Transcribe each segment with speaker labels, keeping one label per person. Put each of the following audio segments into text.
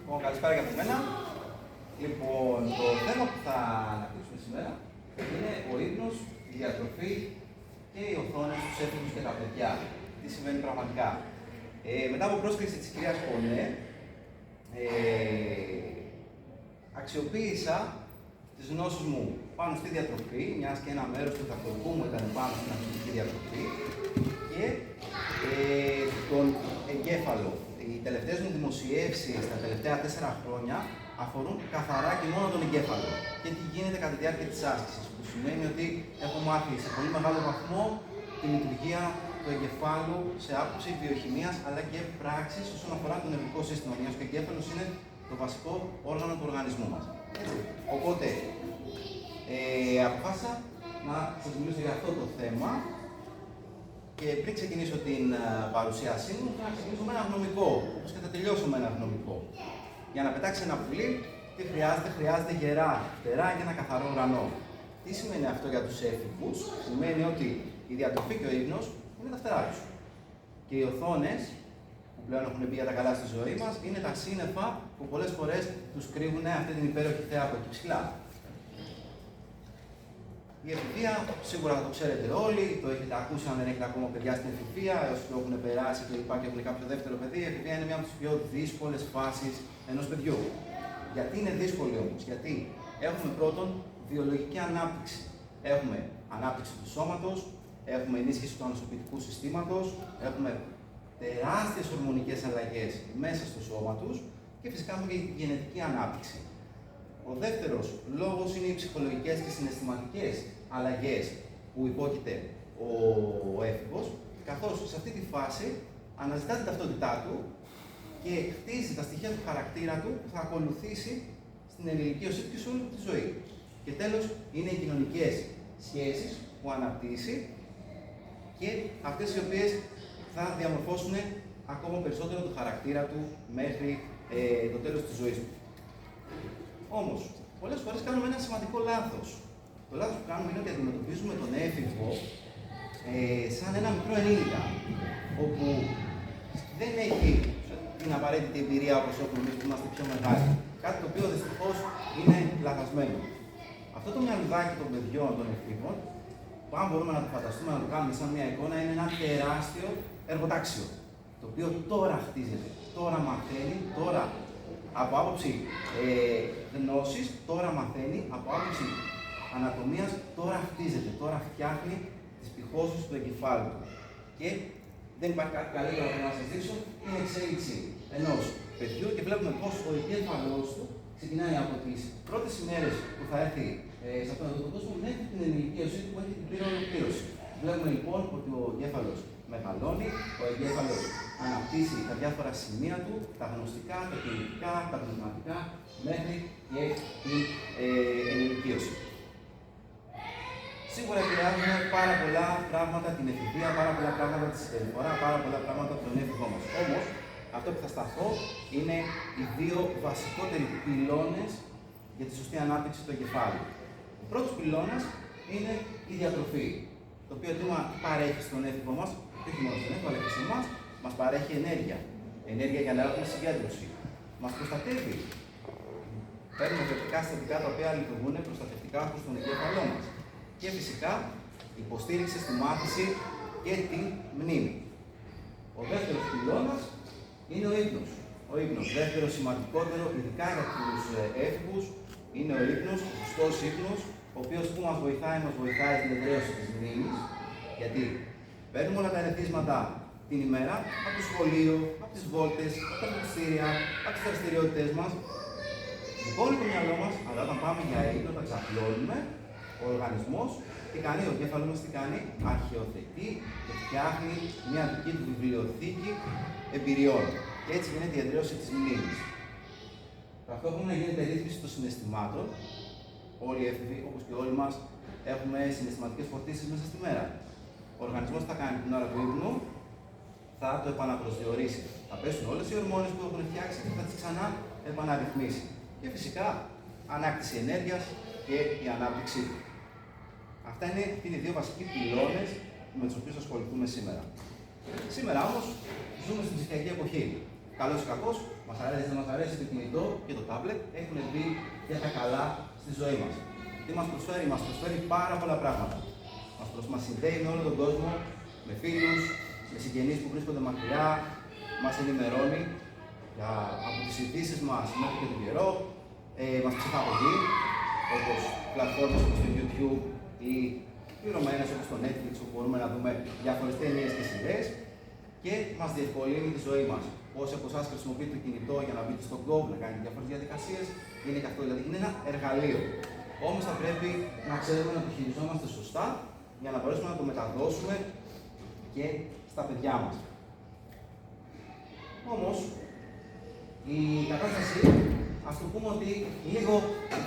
Speaker 1: Λοιπόν, καλησπέρα και από μένα. Λοιπόν, το θέμα που θα αναπτύξουμε σήμερα είναι ο ύπνος, η διατροφή και οι οθόνες στους έφηβους και τα παιδιά. Τι συμβαίνει πραγματικά. Μετά από πρόσκληση της κυρίας Πονέ, αξιοποίησα τις γνώσεις μου πάνω στη διατροφή, μιας και ένα μέρος του διδακτορικού μου ήταν πάνω στην αξιωτική διατροφή, και τον εγκέφαλο. Οι τελευταίες μου δημοσιεύσεις τα τελευταία 4 χρόνια αφορούν καθαρά και μόνο τον εγκέφαλο και τι γίνεται κατά τη διάρκεια της άσκησης, που σημαίνει ότι έχω μάθει σε πολύ μεγάλο βαθμό τη λειτουργία του εγκεφάλου σε άποψη βιοχημίας αλλά και πράξης όσον αφορά το νευρικό σύστημα, μιας και ο εγκέφαλος είναι το βασικό όργανο του οργανισμού μας. Οπότε, αποφάσισα να σας μιλήσω για αυτό το θέμα. Και πριν ξεκινήσω την παρουσίασή μου, θα ξεκινήσω με ένα γνωμικό, όπως και θα τελειώσω με ένα γνωμικό. Για να πετάξει ένα πουλί, τι χρειάζεται? Χρειάζεται γερά φτερά και ένα καθαρό ουρανό. Τι σημαίνει αυτό για τους έφηβους? Σημαίνει ότι η διατροφή και ο ύπνος είναι τα φτερά τους. Και οι οθόνες, που πλέον έχουν μπει για τα καλά στη ζωή μας, είναι τα σύννεφα που πολλές φορές τους κρύβουν αυτή την υπέροχη θέα από εκεί ψηλά. Η εφηβεία, σίγουρα θα το ξέρετε όλοι, το έχετε ακούσει αν δεν έχετε ακόμα παιδιά στην εφηβεία, όσοι το έχουν περάσει και έχουν κάποιο δεύτερο παιδί. Η εφηβεία είναι μια από τις πιο δύσκολες φάσεις ενός παιδιού. Γιατί είναι δύσκολη όμως? Γιατί έχουμε πρώτον βιολογική ανάπτυξη. Έχουμε ανάπτυξη του σώματος, έχουμε ενίσχυση του ανοσοποιητικού συστήματος, έχουμε τεράστιες ορμονικές αλλαγές μέσα στο σώμα τους και φυσικά έχουμε και τη γενετική ανάπτυξη. Ο δεύτερος λόγος είναι οι ψυχολογικές και συναισθηματικές αλλαγές που υπόκειται ο έφηβος, καθώς σε αυτή τη φάση αναζητά την ταυτότητά του και χτίζει τα στοιχεία του χαρακτήρα του που θα ακολουθήσει στην ενηλικίωσή του και σε όλη τη ζωή. Και τέλος, είναι οι κοινωνικές σχέσεις που αναπτύσσει και αυτές οι οποίες θα διαμορφώσουν ακόμα περισσότερο το χαρακτήρα του μέχρι το τέλος της ζωής του. Όμως, πολλές φορές κάνουμε ένα σημαντικό λάθος. Το λάθος που κάνουμε είναι ότι αντιμετωπίζουμε τον έφηβο σαν ένα μικρό ενήλικα, όπου δεν έχει την απαραίτητη εμπειρία όπως έχουμε εμείς που είμαστε πιο μεγάλοι. Κάτι το οποίο δυστυχώς είναι λαθασμένο. Αυτό το μυαλουδάκι των παιδιών, των εφήβων, που αν μπορούμε να το φανταστούμε, να το κάνουμε σαν μια εικόνα, είναι ένα τεράστιο εργοτάξιο. Το οποίο τώρα χτίζεται, τώρα μαθαίνει, τώρα από άποψη γνώσης, τώρα μαθαίνει, από άποψη ανατομίας, τώρα χτίζεται, τώρα φτιάχνει τις πηχώσεις του εγκεφάλου του. Και δεν υπάρχει κάτι καλύτερο να σας δείξω, είναι η εξέλιξη ενός παιδιού και βλέπουμε πως ο εγκέφαλός του ξεκινάει από τις πρώτες ημέρες που θα έρθει σε αυτόν τον κόσμο μέχρι την ενηλικίωσή του που έχει την πλήρη ολοκλήρωση. Βλέπουμε λοιπόν ότι ο εγκέφαλος μεγαλώνει, ο εγκέφαλος αναπτύσσει τα διάφορα σημεία του, τα γνωστικά, τα κινητικά, τα πνευματικά, μέχρι και την ενηλικίωση. Σίγουρα επηρεάζουν πάρα πολλά πράγματα την εφηβεία, πάρα πολλά πράγματα τη συμπεριφορά, πάρα πολλά πράγματα τον έφηβό μας. Όμως, αυτό που θα σταθώ είναι οι δύο βασικότεροι πυλώνες για τη σωστή ανάπτυξη του εγκεφάλου. Ο πρώτος πυλώνας είναι η διατροφή, το οποίο τι παρέχει στον έφηβο μας, και όχι μόνο στον έφηβο, αλλά και σε εμάς, μας παρέχει ενέργεια. Ενέργεια για να έχουμε συγκέντρωση. Μας προστατεύει. Παίρνουμε θετικά συστατικά τα οποία λειτουργούν προστατευτικά προς τον εγκέφαλό μας. Και φυσικά υποστήριξη στη μάθηση και τη μνήμη. Ο δεύτερος πυλώνας είναι ο ύπνος. Ο ύπνος, δεύτερο σημαντικότερο, ειδικά για τους έφηβους, είναι ο ύπνος, ο σωστός ύπνος, ο οποίος που μας βοηθάει στην εδραίωση της μνήμης, γιατί παίρνουμε όλα τα ερεθίσματα την ημέρα από το σχολείο, από τις βόλτες, από τα εργαστήρια, από τις δραστηριότητες μας. Λυπώνει το μυαλό μας, αλλά όταν πάμε για ύπνο, τα ξαπλώνουμε, ο οργανισμός τι κάνει, ο εγκέφαλος μας τι κάνει, αρχαιοθετεί και φτιάχνει μια δική του βιβλιοθήκη εμπειριών. Και έτσι γίνεται η εδραίωση της μνήμης. Ταυτόχρονα γίνεται ρύθμιση των συναισθημάτων. Όλοι οι έφηβοι, όπως και όλοι μας, έχουμε συναισθηματικές φορτίσεις μέσα στη μέρα. Ο οργανισμός τι θα κάνει την ώρα του ύπνου, θα το επαναπροσδιορίσει. Θα πέσουν όλες οι ορμόνες που έχουν φτιάξει και θα τις ξανά επαναρρυθμίσει. Και φυσικά ανάκτηση ενέργειας και η ανάπτυξή του. Αυτά είναι οι δύο βασικοί πυλώνες με τους οποίους ασχοληθούμε σήμερα. Σήμερα όμως ζούμε στην ψηφιακή εποχή. καλώς ή κακώς, μας αρέσει, δεν μας αρέσει το κινητό και το τάμπλετ, έχουν μπει για τα καλά στη ζωή μας. Τι μας προσφέρει πάρα πολλά πράγματα. Μας συνδέει με όλο τον κόσμο, με φίλους, με συγγενείς που βρίσκονται μακριά, μας ενημερώνει από τις ειδήσεις μας μέχρι και τον καιρό, μας ψυχαγωγεί, όπως πλατφόρμες όπως το YouTube ή πληρωμένες όπως το Netflix, όπου μπορούμε να δούμε διάφορες ταινίες και σειρές και μας διευκολύνει τη ζωή μας. Όσοι από εσάς χρησιμοποιείτε το κινητό για να μπείτε στο Go, να κάνετε διάφορες διαδικασίες, είναι και αυτό, δηλαδή είναι ένα εργαλείο. Όμως θα πρέπει να ξέρουμε να το χειριζόμαστε σωστά για να μπορέσουμε να το μεταδώσουμε και στα παιδιά μας. Όμως, η κατάσταση, ας το πούμε ότι λίγο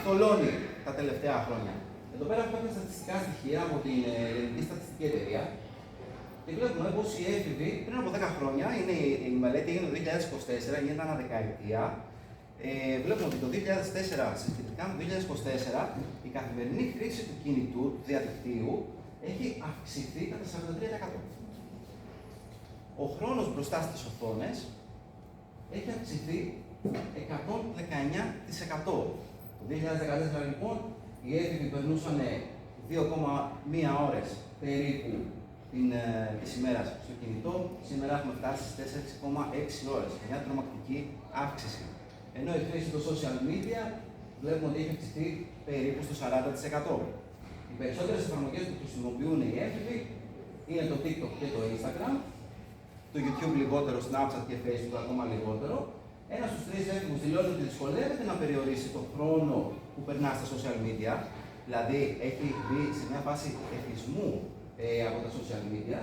Speaker 1: θολώνει τα τελευταία χρόνια. Εδώ πέρα έχω κάποια στατιστικά στοιχεία από την Ελληνική Στατιστική Εταιρεία και βλέπουμε πως οι έφηβοι πριν από 10 χρόνια, η μελέτη έγινε το 2024, είναι ένα δεκαετία. Βλέπουμε ότι το 2004, συστηματικά με το 2024, η καθημερινή χρήση του κινητού, του διαδικτύου, έχει αυξηθεί κατά 43%. Ο χρόνος μπροστά στις οθόνες έχει αυξηθεί 119%. Το 2014 λοιπόν οι έφηβοι περνούσαν 2,1 ώρες περίπου της ημέρας στο κινητό. Σήμερα έχουμε φτάσει στις 4,6 ώρες. Μια τρομακτική αύξηση. Ενώ η χρήση των social media βλέπουμε ότι έχει αυξηθεί περίπου στο 40%. Οι περισσότερες εφαρμογές που χρησιμοποιούν οι έφηβοι είναι το TikTok και το Instagram, το YouTube λιγότερο, Snapchat και Facebook ακόμα λιγότερο. Ένας στους 3 έφηβους δηλώνει ότι δυσκολεύεται να περιορίσει τον χρόνο που περνά στα social media, δηλαδή έχει μπει σε μια φάση εθισμού από τα social media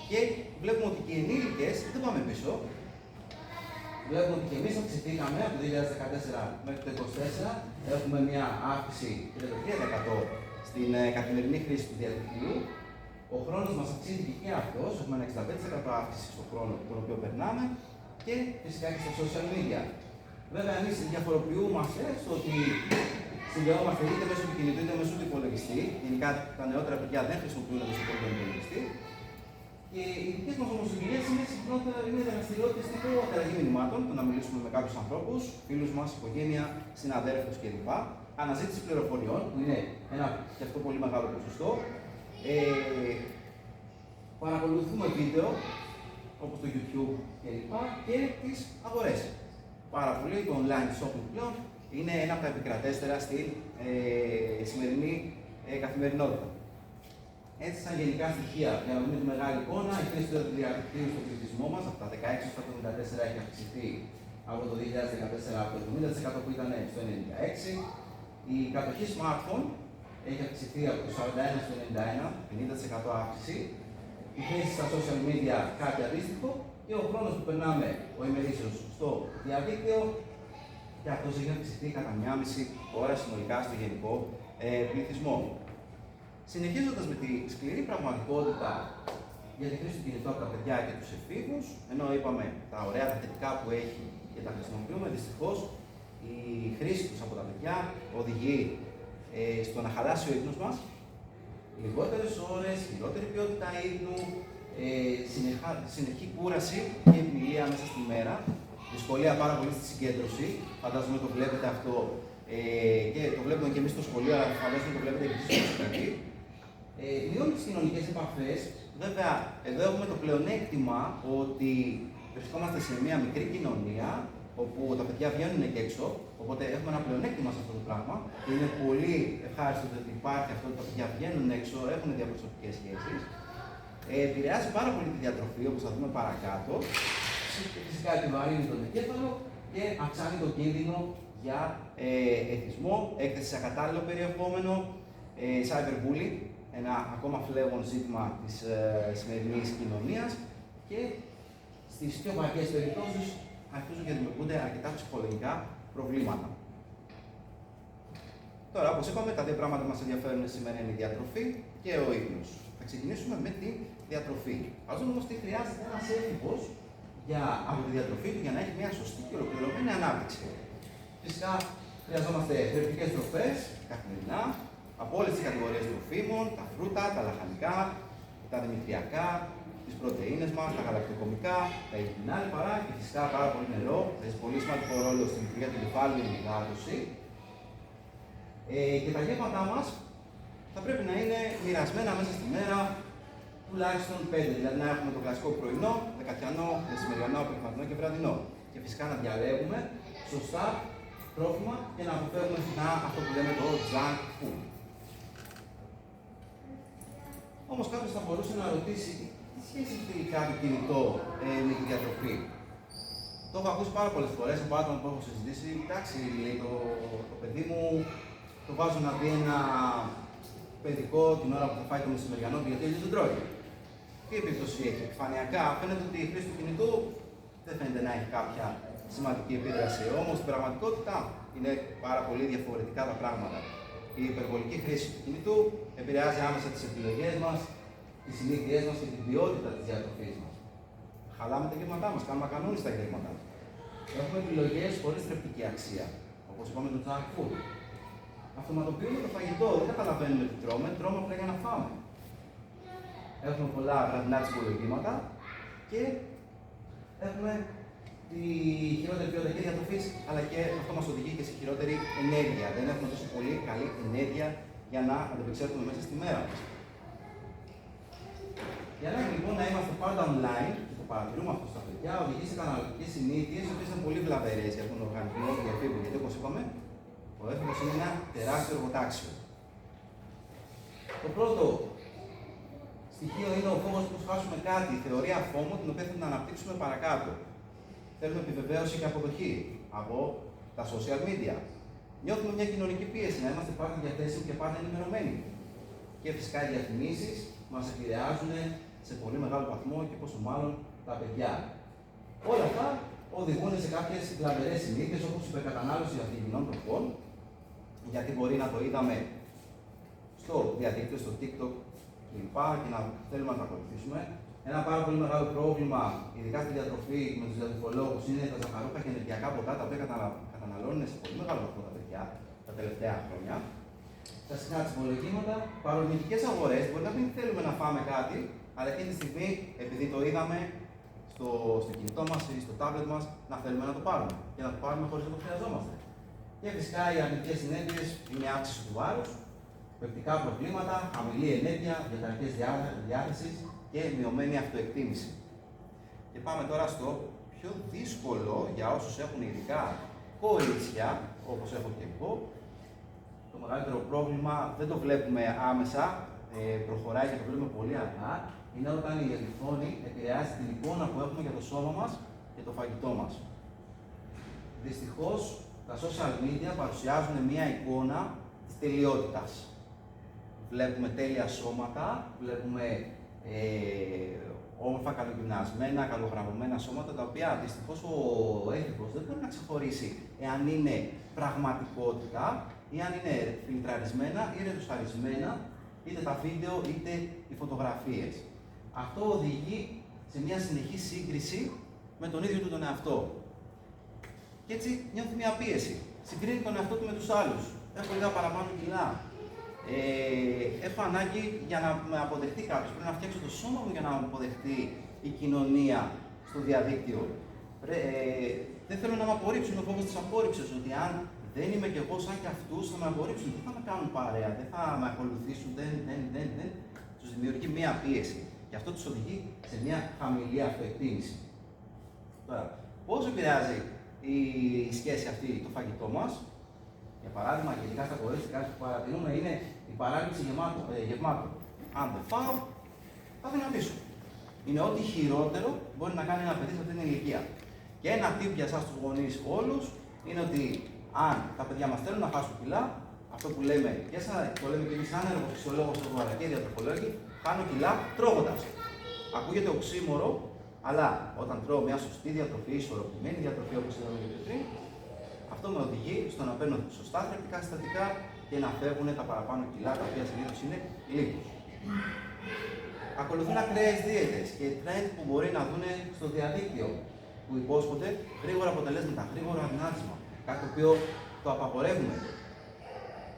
Speaker 1: και βλέπουμε ότι και οι ενήλικες, δεν πάμε πίσω, βλέπουμε ότι και εμείς αυξηθήκαμε από το 2014 μέχρι το 2024, έχουμε μια αύξηση 33% στην καθημερινή χρήση του διαδικτύου. Ο χρόνος μας αυξήθηκε και αυτός, έχουμε ένα 65% αύξηση στον χρόνο τον οποίο περνάμε και φυσικά και στα social media. Βέβαια, εμείς διαφοροποιούμαστε στο ότι συνδεόμαστε είτε μέσω του κινητού είτε μέσω του υπολογιστή. Γενικά τα νεότερα παιδιά δεν χρησιμοποιούν το τον υπολογιστή. Και οι δικές μας όμως δουλειές είναι δραστηριότητες τύπου ανταλλαγή μηνυμάτων, το να μιλήσουμε με κάποιους ανθρώπους, φίλους μας, οικογένεια, συναδέλφους κλπ. Αναζήτηση πληροφοριών, που είναι ένα και αυτό πολύ μεγάλο ποσοστό. Παρακολουθούμε βίντεο, όπως το YouTube κλπ. Και τις αγορές. Πάρα πολύ, το online shopping πλέον είναι ένα από τα επικρατέστερα στην σημερινή καθημερινότητα. Έτσι, σαν γενικά στοιχεία, για να δούμε τη μεγάλη εικόνα, η χρήση του διαδικτύου στον πληθυσμό μας από τα 16 στα 74 έχει αυξηθεί από το 2014 από το 70% που ήταν στο 96%. Η κατοχή smartphone έχει αυξηθεί από το 41% στο 91%, 50% αύξηση. Η χρήση στα social media κάτι αντίστοιχο και ο χρόνος που περνάμε ο ημερήσιος στο διαδίκτυο και αυτός έχει αυξηθεί κατά 1,5 ώρα συνολικά στο γενικό πληθυσμό. Συνεχίζοντας με τη σκληρή πραγματικότητα για τη χρήση του κινητού από τα παιδιά και τους εφήβους, ενώ είπαμε τα ωραία τα θετικά που έχει και τα χρησιμοποιούμε, δυστυχώς η χρήση τους από τα παιδιά οδηγεί στο να χαλάσει ο ύπνος μας, λιγότερες ώρες, χειρότερη ποιότητα ύπνου, συνεχή κούραση και επιμιλία μέσα στη μέρα, δυσκολία πάρα πολύ στη συγκέντρωση. Φαντάζομαι το βλέπετε αυτό και το βλέπουμε και εμείς στο σχολείο, αλλά φαντάζομαι το βλέπετε και εσείς στο σπίτι. Μειώνει τις κοινωνικές επαφές. Βέβαια, εδώ έχουμε το πλεονέκτημα ότι βρισκόμαστε σε μια μικρή κοινωνία, όπου τα παιδιά βγαίνουν και έξω, οπότε έχουμε ένα πλεονέκτημα σε αυτό το πράγμα. Και είναι πολύ ευχάριστο ότι υπάρχει αυτό ότι τα παιδιά βγαίνουν έξω, έχουν διαπροσωπικές σχέσεις. Επηρεάζει πάρα πολύ τη διατροφή, όπως θα δούμε παρακάτω. Φυσικά επιβαρύνει τον εγκέφαλο και αυξάνει τον κίνδυνο για εθισμό, έκθεση σε ακατάλληλο περιεχόμενο, cyberbullying, ένα ακόμα φλέγον ζήτημα της σημερινής κοινωνίας και στις πιο βαριές περιπτώσεις αρχίζουν και δημιουργούνται αρκετά ψυχολογικά προβλήματα. Τώρα, όπως είπαμε, τα δύο πράγματα που μας ενδιαφέρουν σήμερα είναι η διατροφή και ο ύπνος. Θα ξεκινήσουμε με τη διατροφή. Ας δούμε όμως τι χρειάζεται ένας έφηβος από τη διατροφή του για να έχει μια σωστή και ολοκληρωμένη ανάπτυξη. Φυσικά, χρειαζόμαστε θρεπτικές τροφές καθημερινά, από όλες τις κατηγορίες τροφίμων, τα φρούτα, τα λαχανικά, τα δημητριακά, τις πρωτεΐνες μας, τα γαλακτοκομικά, τα υγιεινά λιπαρά και φυσικά πάρα πολύ νερό. Παίζει πολύ σημαντικό ρόλο στην λειτουργία του κεφάλου, η υδάτωση. Και τα γεύματά μας θα πρέπει να είναι μοιρασμένα μέσα στη μέρα τουλάχιστον 5. Δηλαδή να έχουμε το κλασικό πρωινό, δεκατιανό, μεσημεριανό, απογευματινό και βραδινό. Και φυσικά να διαλέγουμε σωστά τρόφιμα και να αποφεύγουμε συχνά αυτό που λέμε το junk food. Όμως κάποιος θα μπορούσε να ρωτήσει τι σχέση έχει τελικά το κινητό με τη διατροφή. Το έχω ακούσει πάρα πολλές φορές από άτομα που έχω συζητήσει. Εντάξει, λέει το παιδί μου το βάζω να δει ένα παιδικό την ώρα που θα φάει το μεσημεριανό του γιατί αλλιώς δεν τρώει. Τι επίπτωση έχει? Επιφανειακά φαίνεται ότι η χρήση του κινητού δεν φαίνεται να έχει κάποια σημαντική επίδραση. Όμως στην πραγματικότητα είναι πάρα πολύ διαφορετικά τα πράγματα. Η υπερβολική χρήση του κινητού επηρεάζει άμεσα τις επιλογές μας, τις συνήθειές μας και την ποιότητα της διατροφής μας. Χαλάμε τα γεύματά μας, κάνουμε ακανόνιστα γεύματα. Έχουμε επιλογές χωρίς θρεπτική αξία, όπως είπαμε το junk food. Αυτοματοποιούμε το φαγητό, δεν καταλαβαίνουμε τι τρώμε, τρώμε απλά για να φάμε. Έχουμε πολλά βραδινά υπολογίματα και έχουμε τη χειρότερη ποιότητα διατροφής, αλλά και αυτό μας οδηγεί και σε χειρότερη ενέργεια. Δεν έχουμε τόσο πολύ καλή ενέργεια για να ανταπεξέλθουμε μέσα στη μέρα μας. Η ανάγκη λοιπόν να είμαστε πάντα online, και το παρατηρούμε αυτό στα παιδιά, οδηγεί σε καταναλωτικές συνήθειες, οι οποίες είναι πολύ βλαβερές για τον οργανισμό του διαφύγου. Γιατί όπως είπαμε, ο έφηβος είναι ένα τεράστιο εργοτάξιο. Το πρώτο στοιχείο είναι ο φόβος που χάσουμε κάτι, η θεωρία FOMO, την οποία θα την αναπτύξουμε παρακάτω. Θέλουμε επιβεβαίωση και αποδοχή από τα social media. Νιώθουμε μια κοινωνική πίεση να είμαστε πάντα διαθέσιμοι και πάντα ενημερωμένοι. Και φυσικά οι διαφημίσεις μας επηρεάζουν σε πολύ μεγάλο βαθμό και πόσο μάλλον τα παιδιά. Όλα αυτά οδηγούν σε κάποιες βλαβερές συνήθειες όπως η υπερκατανάλωση ανθυγιεινών τροφών, γιατί μπορεί να το είδαμε στο διαδίκτυο, στο TikTok κλπ. Και να θέλουμε να τα ακολουθήσουμε. Ένα πάρα πολύ μεγάλο πρόβλημα, ειδικά στη διατροφή με τους διατροφολόγους, είναι τα ζαχαρούχα και ενεργειακά ποτά, τα οποία καταναλώνουν σε πολύ μεγάλο βαθμό τα παιδιά τα τελευταία χρόνια. Τα συχνά τσιμπολογήματα, παρορμητικές αγορές, μπορεί να μην θέλουμε να φάμε κάτι, αλλά εκείνη τη στιγμή, επειδή το είδαμε στο κινητό μας ή στο τάμπλετ μας, να θέλουμε να το πάρουμε. Και να το πάρουμε χωρίς να το χρειαζόμαστε. Και φυσικά οι αρνητικές συνέπειες είναι αύξηση του βάρους, πεπτικά προβλήματα, χαμηλή ενέργεια, διαταραχές διάθεσης και μειωμένη αυτοεκτίμηση. Και πάμε τώρα στο πιο δύσκολο για όσους έχουν ειδικά κορίτσια, όπως έχω και εγώ. Το μεγαλύτερο πρόβλημα δεν το βλέπουμε άμεσα, προχωράει και το βλέπουμε πολύ αργά, είναι όταν η ερυθρόνη επηρεάζει την εικόνα που έχουμε για το σώμα μας και το φαγητό μας. Δυστυχώς, τα social media παρουσιάζουν μια εικόνα της τελειότητας. Βλέπουμε τέλεια σώματα, βλέπουμε όμορφα καλογυμνασμένα, καλογραμμωμένα σώματα, τα οποία δυστυχώς ο έφηβος δεν μπορεί να ξεχωρίσει εάν είναι πραγματικότητα ή αν είναι φιλτραρισμένα ή ρετουσαρισμένα, είτε τα βίντεο είτε οι φωτογραφίες. Αυτό οδηγεί σε μια συνεχή σύγκριση με τον ίδιο του τον εαυτό. Και έτσι νιώθει μια πίεση. Συγκρίνει τον εαυτό του με τους άλλους. Έχω λίγα παραπάνω κιλά. Έχω ανάγκη για να με αποδεχτεί κάποιος. Πρέπει να φτιάξω το σώμα μου για να με αποδεχτεί η κοινωνία στο διαδίκτυο. Δεν θέλω να με απορρίψουν, είναι ο φόβος της απόρριψης. Ότι αν δεν είμαι κι εγώ σαν κι αυτούς, θα με απορρίψουν. Δεν θα με κάνουν παρέα, δεν θα με ακολουθήσουν. Δεν. Τους δημιουργεί μια πίεση. Και αυτό τους οδηγεί σε μια χαμηλή αυτοεκτίμηση. Τώρα, πώς επηρεάζει η σχέση αυτή το φαγητό μας? Για παράδειγμα, γενικά στα κορίτσια, κάτι που παρατηρούμε είναι η παράληψη γευμάτων. Αν δεν φάω, θα δυναμήσω. Είναι ό,τι χειρότερο μπορεί να κάνει ένα παιδί σε αυτή την ηλικία. Και ένα tip για εσάς τους γονείς όλους είναι ότι αν τα παιδιά μας θέλουν να χάσουν κιλά, αυτό που λέμε και το λέμε και εμείς σαν εργοφυσιολόγος αλλά και διατροφολόγοι, χάνω κιλά τρώγοντας. Ακούγεται οξύμορο, αλλά όταν τρώω μια σωστή διατροφή, ισορροπημένη διατροφή όπως είδαμε και πριν, αυτό με οδηγεί στο να παίρνω σωστά θρεπτικά συστατικά και να φεύγουν τα παραπάνω κιλά, τα οποία συνήθως είναι λίγους. Ακολουθούν ακραίες δίαιτες και trend που μπορεί να δουν στο διαδίκτυο, που υπόσχονται γρήγορα αποτελέσματα, γρήγορο αδυνάτισμα. Κάτι το οποίο το απαγορεύουμε.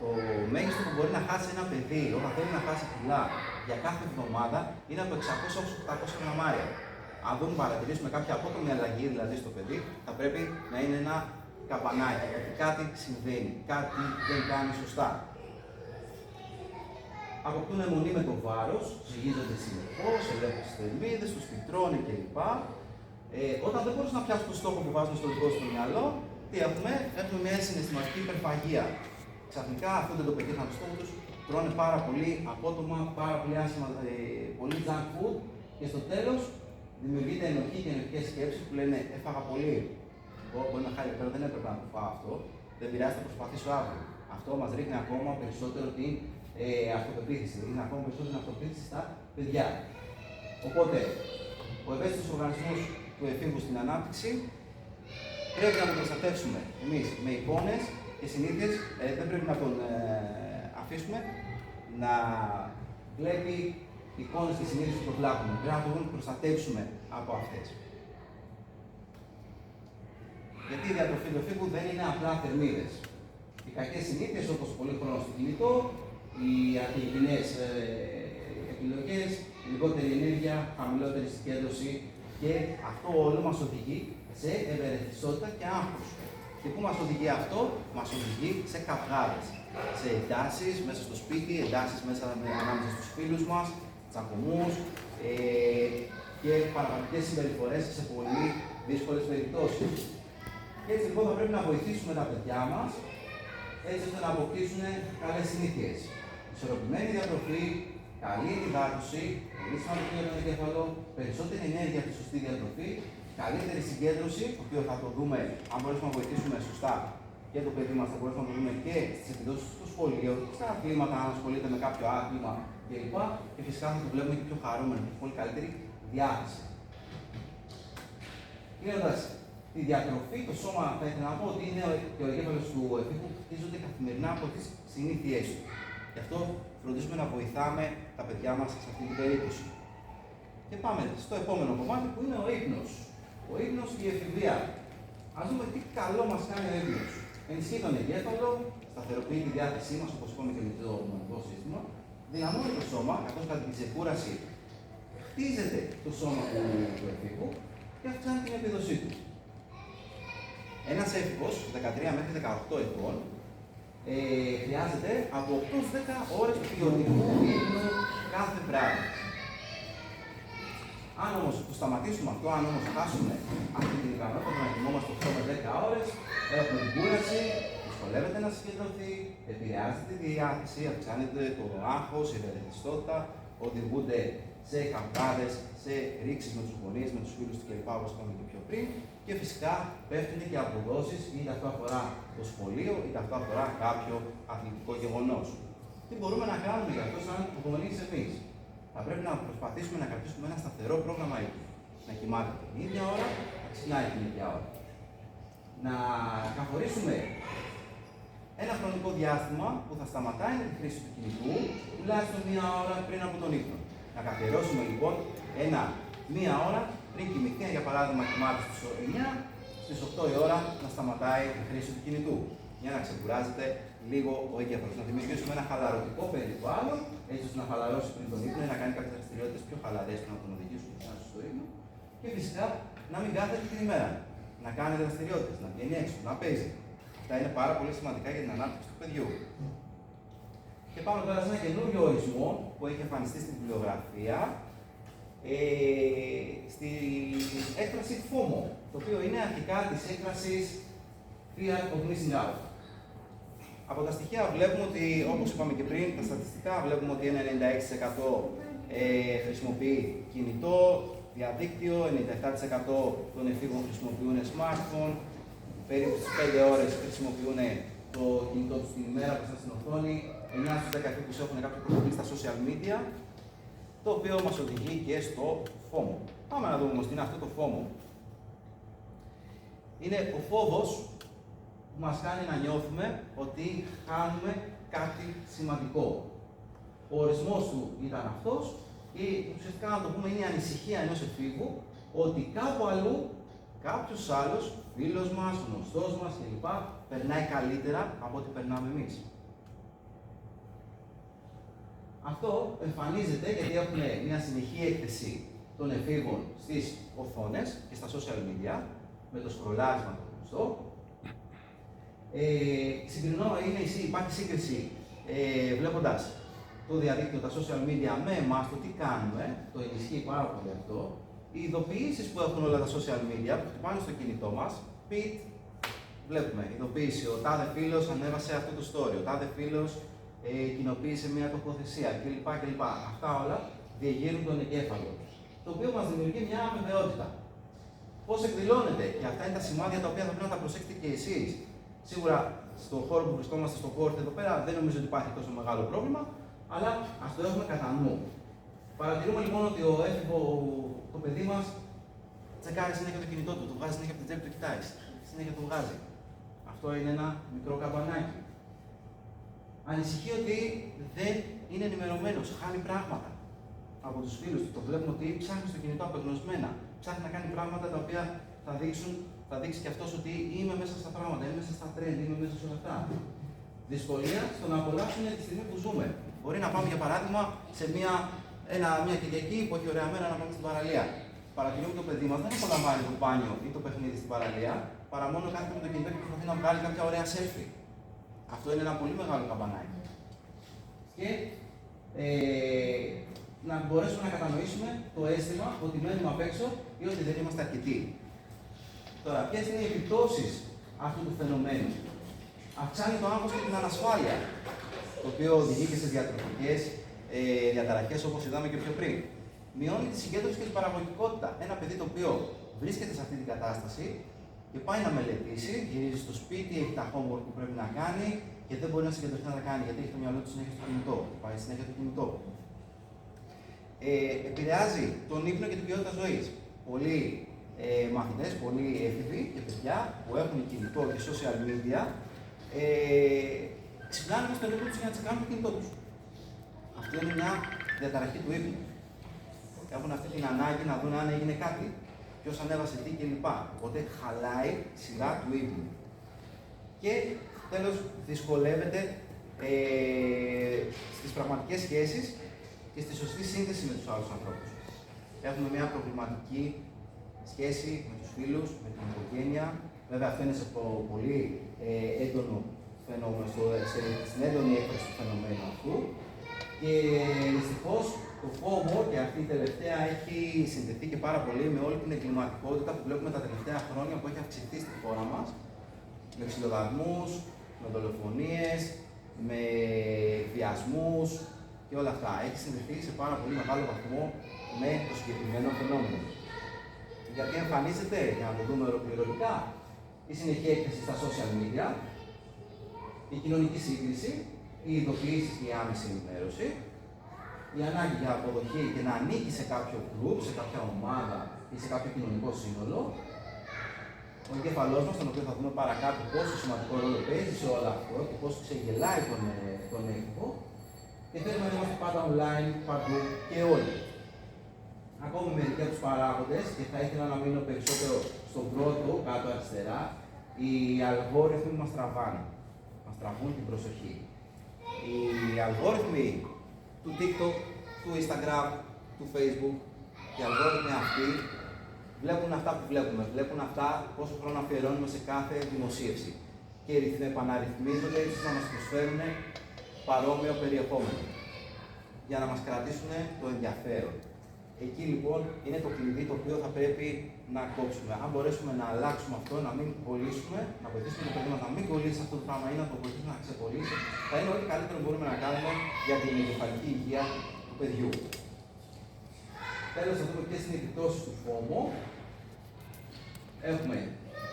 Speaker 1: Το μέγιστο που μπορεί να χάσει ένα παιδί όταν θέλει να χάσει κιλά για κάθε εβδομάδα είναι από 600 έως 800 γραμμάρια. Αν δεν παρατηρήσουμε κάποια απότομη αλλαγή δηλαδή στο παιδί, θα πρέπει να είναι ένα καμπανάκι, ότι κάτι συμβαίνει, κάτι δεν κάνει σωστά. Αποκτούν αιμονή με το βάρος, ζυγίζονται συνεχώς, ελέγχουν τις θερμίδες, τους φυτρώνει κλπ. Όταν δεν μπορούν να πιάσουν το στόχο που βάζουν στο δικό του μυαλό, τι έχουμε? Έχουμε μια συναισθηματική υπερφαγία. Ξαφνικά αφούνται το παιδί από το στόχο τους, τρώνε πάρα πολύ απότομα, πάρα πολύ άσχημα, πολύ junk food και στο τέλος δημιουργείται ενοχή και ενοχικές σκέψεις που λένε έφαγα πολύ. Μπορεί να χάρη πέρα, δεν έπρεπε να το φάω αυτό, δεν πειράζει, θα προσπαθήσω αύριο. Αυτό μας ρίχνει ακόμα περισσότερο την αυτοπεποίθηση, ρίχνει ακόμα περισσότερο την αυτοπεποίθηση στα παιδιά. Οπότε, ο ευαίσθητος οργανισμός του εφήβου στην ανάπτυξη πρέπει να τον προστατεύσουμε εμείς με εικόνες και συνήθειες, δεν πρέπει να τον αφήσουμε να βλέπει εικόνες και συνήθειες που το βλάπτουν. Πρέπει να τον προστατεύσουμε από αυτές. Γιατί η διατροφή του εφήβου δεν είναι απλά θερμίδες. Οι κακές συνήθειες όπως πολύ χρόνο στο κινητό, οι αρχαιοκινές επιλογές, λιγότερη ενέργεια, χαμηλότερη συγκέντρωση και αυτό όλο μας οδηγεί σε ευερεθιστότητα και άγχος. Και πού μας οδηγεί αυτό? Μας οδηγεί σε καυγάδες, σε εντάσεις μέσα στο σπίτι, εντάσεις ανάμεσα στους φίλους μας, τσακωμούς και παραγωγικές συμπεριφορές σε πολύ δύσκολες περιπτώσεις. Και έτσι λοιπόν θα πρέπει να βοηθήσουμε τα παιδιά μας έτσι ώστε να αποκτήσουν καλές συνήθειες. Ισορροπημένη διατροφή, καλή υδάτωση, πολύ σημαντική για τον εγκέφαλο, περισσότερη ενέργεια από τη σωστή διατροφή, καλύτερη συγκέντρωση, το οποίο θα το δούμε αν μπορέσουμε να βοηθήσουμε σωστά και το παιδί μας, θα μπορέσουμε να το δούμε και στις επιδόσεις του σχολείου, στα αθλήματα, αν ασχολείται με κάποιο άθλημα κλπ. Και φυσικά θα το βλέπουμε και πιο χαρούμενο, έχει πολύ καλύτερη διάθεση. Κλείνοντας τη διατροφή, το σώμα θα ήθελα να πω ότι είναι και ο εγκέφαλος του εφήβου χτίζονται καθημερινά από τις συνήθειές του. Γι' αυτό φροντίζουμε να βοηθάμε τα παιδιά μας σε αυτή την περίπτωση. Και πάμε στο επόμενο κομμάτι που είναι ο ύπνος. Ο ύπνος και η εφηβεία. Ας δούμε τι καλό μας κάνει ο ύπνος. Ενισχύει τον εγκέφαλο, σταθεροποιεί τη διάθεσή μας, όπως είπαμε και με το νοητικό σύστημα, δυναμώνει το σώμα, καθώς κατά την ξεκούραση χτίζεται το σώμα του εφήβου και αυξάνει την επίδοσή του. Ένας έφηβος 13 μέχρι 18 ετών χρειάζεται από 8-10 ώρες ποιοτικού ύπνου κάθε βράδυ. Αν όμως το σταματήσουμε αυτό, αν όμως χάσουμε αυτή την ικανότητα να κοιμόμαστε 8 με 10 ώρες, έχουμε την κούραση, δυσκολεύεται να συγκεντρωθεί, επηρεάζεται τη διάθεση, αυξάνεται το άγχος, η ευερεθιστότητα, οδηγούνται σε καυγάδες, σε ρήξεις με τους γονείς, με τους φίλους του κλπ. Όπως είπαμε και πιο πριν. Και φυσικά πέφτουν και αποδόσεις, είτε αυτό αφορά το σχολείο, είτε αυτό αφορά κάποιο αθλητικό γεγονός. Τι μπορούμε να κάνουμε για αυτό, σαν γονείς εμείς? Θα πρέπει να προσπαθήσουμε να κρατήσουμε ένα σταθερό πρόγραμμα ύπνου. Να κοιμάται την ίδια ώρα, να ξυπνάει την ίδια ώρα. Να καθορίσουμε ένα χρονικό διάστημα που θα σταματάει τη χρήση του κινητού τουλάχιστον μία ώρα πριν από τον ύπνο. Να καθιερώσουμε λοιπόν μία ώρα πριν κοιμηθεί, για παράδειγμα, κοιμάται στις 9, στις 8 η ώρα να σταματάει τη χρήση του κινητού. Για να ξεκουράζεται λίγο ο εγκέφαλος. Να δημιουργήσουμε ένα χαλαρωτικό περιβάλλον, έτσι ώστε να χαλαρώσει πριν τον ύπνο ή να κάνει κάποιες δραστηριότητες πιο χαλαρές που να τον οδηγήσουν στο ύπνο. Και φυσικά να μην κάθεται την ημέρα. Να κάνει δραστηριότητες, να βγαίνει έξω, να παίζει. Αυτά είναι πάρα πολύ σημαντικά για την ανάπτυξη του παιδιού. Και πάμε τώρα σε ένα καινούριο ορισμό που έχει εμφανιστεί στην βιβλιογραφία, στη έκφραση FOMO, το οποίο είναι αρχικά της έκφρασης Fear of Missing Out. Από τα στοιχεία βλέπουμε ότι, όπως είπαμε και πριν, τα στατιστικά βλέπουμε ότι ένα 96% χρησιμοποιεί κινητό, διαδίκτυο, 97% των εφήβων χρησιμοποιούν smartphone, περίπου στις 5 ώρες χρησιμοποιούν το κινητό τους την ημέρα μπροστά στην οθόνη, 9 στους 10 εφήβους έχουν κάποιο προφίλ στα social media, το οποίο μας οδηγεί και στο FOMO. Πάμε να δούμε όμως τι είναι αυτό το FOMO. Είναι ο φόβος που μας κάνει να νιώθουμε ότι χάνουμε κάτι σημαντικό. Ο ορισμός του ήταν αυτός και ουσιαστικά να το πούμε είναι η ανησυχία ενός εφήβου ότι κάπου αλλού κάποιος άλλος, φίλος μας, γνωστός μας κλπ. Περνάει καλύτερα από ό,τι περνάμε εμείς. Αυτό εμφανίζεται γιατί έχουμε μια συνεχή έκθεση των εφήβων στις οθόνες και στα social media, με το σκρολάρισμα το γνωστό. Υπάρχει σύγκριση βλέποντας το διαδίκτυο, τα social media με εμάς, το τι κάνουμε, το ενισχύει πάρα πολύ αυτό. Οι ειδοποιήσεις που έχουν όλα τα social media, που χτυπάνε στο κινητό μας, βλέπουμε ειδοποίηση, ο τάδε φίλος ανέβασε αυτό το story, ο τάδε φίλος κοινοποίησε μια τοποθεσία κλπ. Αυτά όλα διεγείρουν τον εγκέφαλο, το οποίο μας δημιουργεί μια αβεβαιότητα. Πώς εκδηλώνεται, και αυτά είναι τα σημάδια τα οποία θα πρέπει να τα προσέξετε και εσείς. Σίγουρα στον χώρο που βρισκόμαστε, στο κόρτ εδώ πέρα, δεν νομίζω ότι υπάρχει τόσο μεγάλο πρόβλημα, αλλά ας το έχουμε κατά νου. Παρατηρούμε λοιπόν ότι το παιδί μας τσεκάρει συνέχεια το κινητό του, το βγάζει συνέχεια από την τσέπη, το κοιτάει, συνέχεια το βγάζει. Αυτό είναι ένα μικρό καμπανάκι. Ανησυχεί ότι δεν είναι ενημερωμένος, χάνει πράγματα από τους φίλους του. Το βλέπουμε ότι ψάχνει στο κινητό απεγνωσμένα. Ψάχνει να κάνει πράγματα τα οποία θα δείξει και αυτός ότι είμαι μέσα στα πράγματα, είμαι μέσα στα trend, είμαι μέσα σε όλα αυτά. Δυσκολία στο να απολαύσουν τη στιγμή που ζούμε. Μπορεί να πάμε για παράδειγμα σε μια Κυριακή που έχει ωραία μέρα να πάμε στην παραλία. Παρατηρούμε ότι το παιδί μας δεν απολαμβάνει το μπάνιο ή το παιχνίδι στην παραλία, παρά μόνο κάθεται με το κινητό και προσπαθεί να βγάλει κάποια ωραία selfie. Αυτό είναι ένα πολύ μεγάλο καμπανάκι. Και να μπορέσουμε να κατανοήσουμε το αίσθημα ότι μένουμε απ' έξω ή ότι δεν είμαστε αρκετοί. Τώρα, ποιες είναι οι επιπτώσεις αυτού του φαινομένου? Αυξάνει το άγχος και την ανασφάλεια, το οποίο οδηγεί και σε διατροφικές διαταραχές, όπως είδαμε και πιο πριν. Μειώνει τη συγκέντρωση και την παραγωγικότητα. Ένα παιδί το οποίο βρίσκεται σε αυτή την κατάσταση και πάει να μελετήσει, γυρίζει στο σπίτι, έχει τα homework που πρέπει να κάνει και δεν μπορεί να συγκεντρωθεί να τα κάνει γιατί έχει το μυαλό του συνέχεια στο κινητό. Πάει συνέχεια στο κινητό. Επηρεάζει τον ύπνο και την ποιότητα ζωής. Πολλοί μαθητές, πολλοί έφηβοι και παιδιά που έχουν κινητό και social media ξυπνάνε στον ύπνο τους για να τσεκάνουν το κινητό τους. Αυτή είναι μια διαταραχή του ύπνου. Έχουν αυτή την ανάγκη να δουν αν έγινε κάτι, ποιος ανέβασε τι κλπ. Οπότε χαλάει η σειρά του ύπνου. Και τέλος δυσκολεύεται στις πραγματικές σχέσεις και στη σωστή σύνδεση με τους άλλους ανθρώπους. Έχουμε μια προβληματική σχέση με τους φίλους, με την οικογένεια. Βέβαια αυτό είναι σε πολύ έντονο φαινόμενο, στην έντονη έκφραση του φαινομένου αυτού. Και δυστυχώς το FOMO και αυτή η τελευταία έχει συνδεθεί και πάρα πολύ με όλη την εγκληματικότητα που βλέπουμε τα τελευταία χρόνια που έχει αυξηθεί στη χώρα μας. Με ξυλοδαρμούς, με δολοφονίες, με βιασμούς και όλα αυτά. Έχει συνδεθεί σε πάρα πολύ μεγάλο βαθμό με το συγκεκριμένο φαινόμενο. Γιατί εμφανίζεται, για να το δούμε ολοκληρωτικά, η συνεχή έκθεση στα social media, η κοινωνική σύγκριση, οι ειδοποιήσεις και η άμεση ενημέρωση, η ανάγκη για αποδοχή και να ανήκει σε κάποιο group, σε κάποια ομάδα ή σε κάποιο κοινωνικό σύνολο, ο εγκέφαλός μας, τον οποίο θα δούμε παρακάτω πόσο σημαντικό ρόλο παίζει σε όλο αυτό και πόσο ξεγελάει τον έφηβο, και θέλουμε να είμαστε πάντα online, παντού και όλοι. Ακόμη μερικοί από τους παράγοντες, και θα ήθελα να μείνω περισσότερο στον πρώτο, κάτω αριστερά, οι αλγόριθμοι μας τραβάνε. Μας τραβούν την προσοχή. Οι αλγόριθμοι του TikTok, του Instagram, του Facebook, οι αλγόριθμοι αυτοί βλέπουν αυτά που βλέπουμε. Βλέπουν αυτά πόσο χρόνο αφιερώνουμε σε κάθε δημοσίευση. Και επαναρρυθμίζονται έτσι να μας προσφέρουν παρόμοιο περιεχόμενο. Για να μας κρατήσουν το ενδιαφέρον. Εκεί λοιπόν είναι το κλειδί το οποίο θα πρέπει να κόψουμε. Αν μπορέσουμε να αλλάξουμε αυτό, να μην κολλήσουμε, να βοηθήσουμε το παιδί μας να μην κολλήσει αυτό το πράγμα ή να το βοηθήσουμε να ξεκολλήσει, θα είναι ό,τι καλύτερο μπορούμε να κάνουμε για την εγκεφαλική υγεία του παιδιού. Τέλος, θα δούμε ποιες είναι οι επιπτώσεις του FOMO. Έχουμε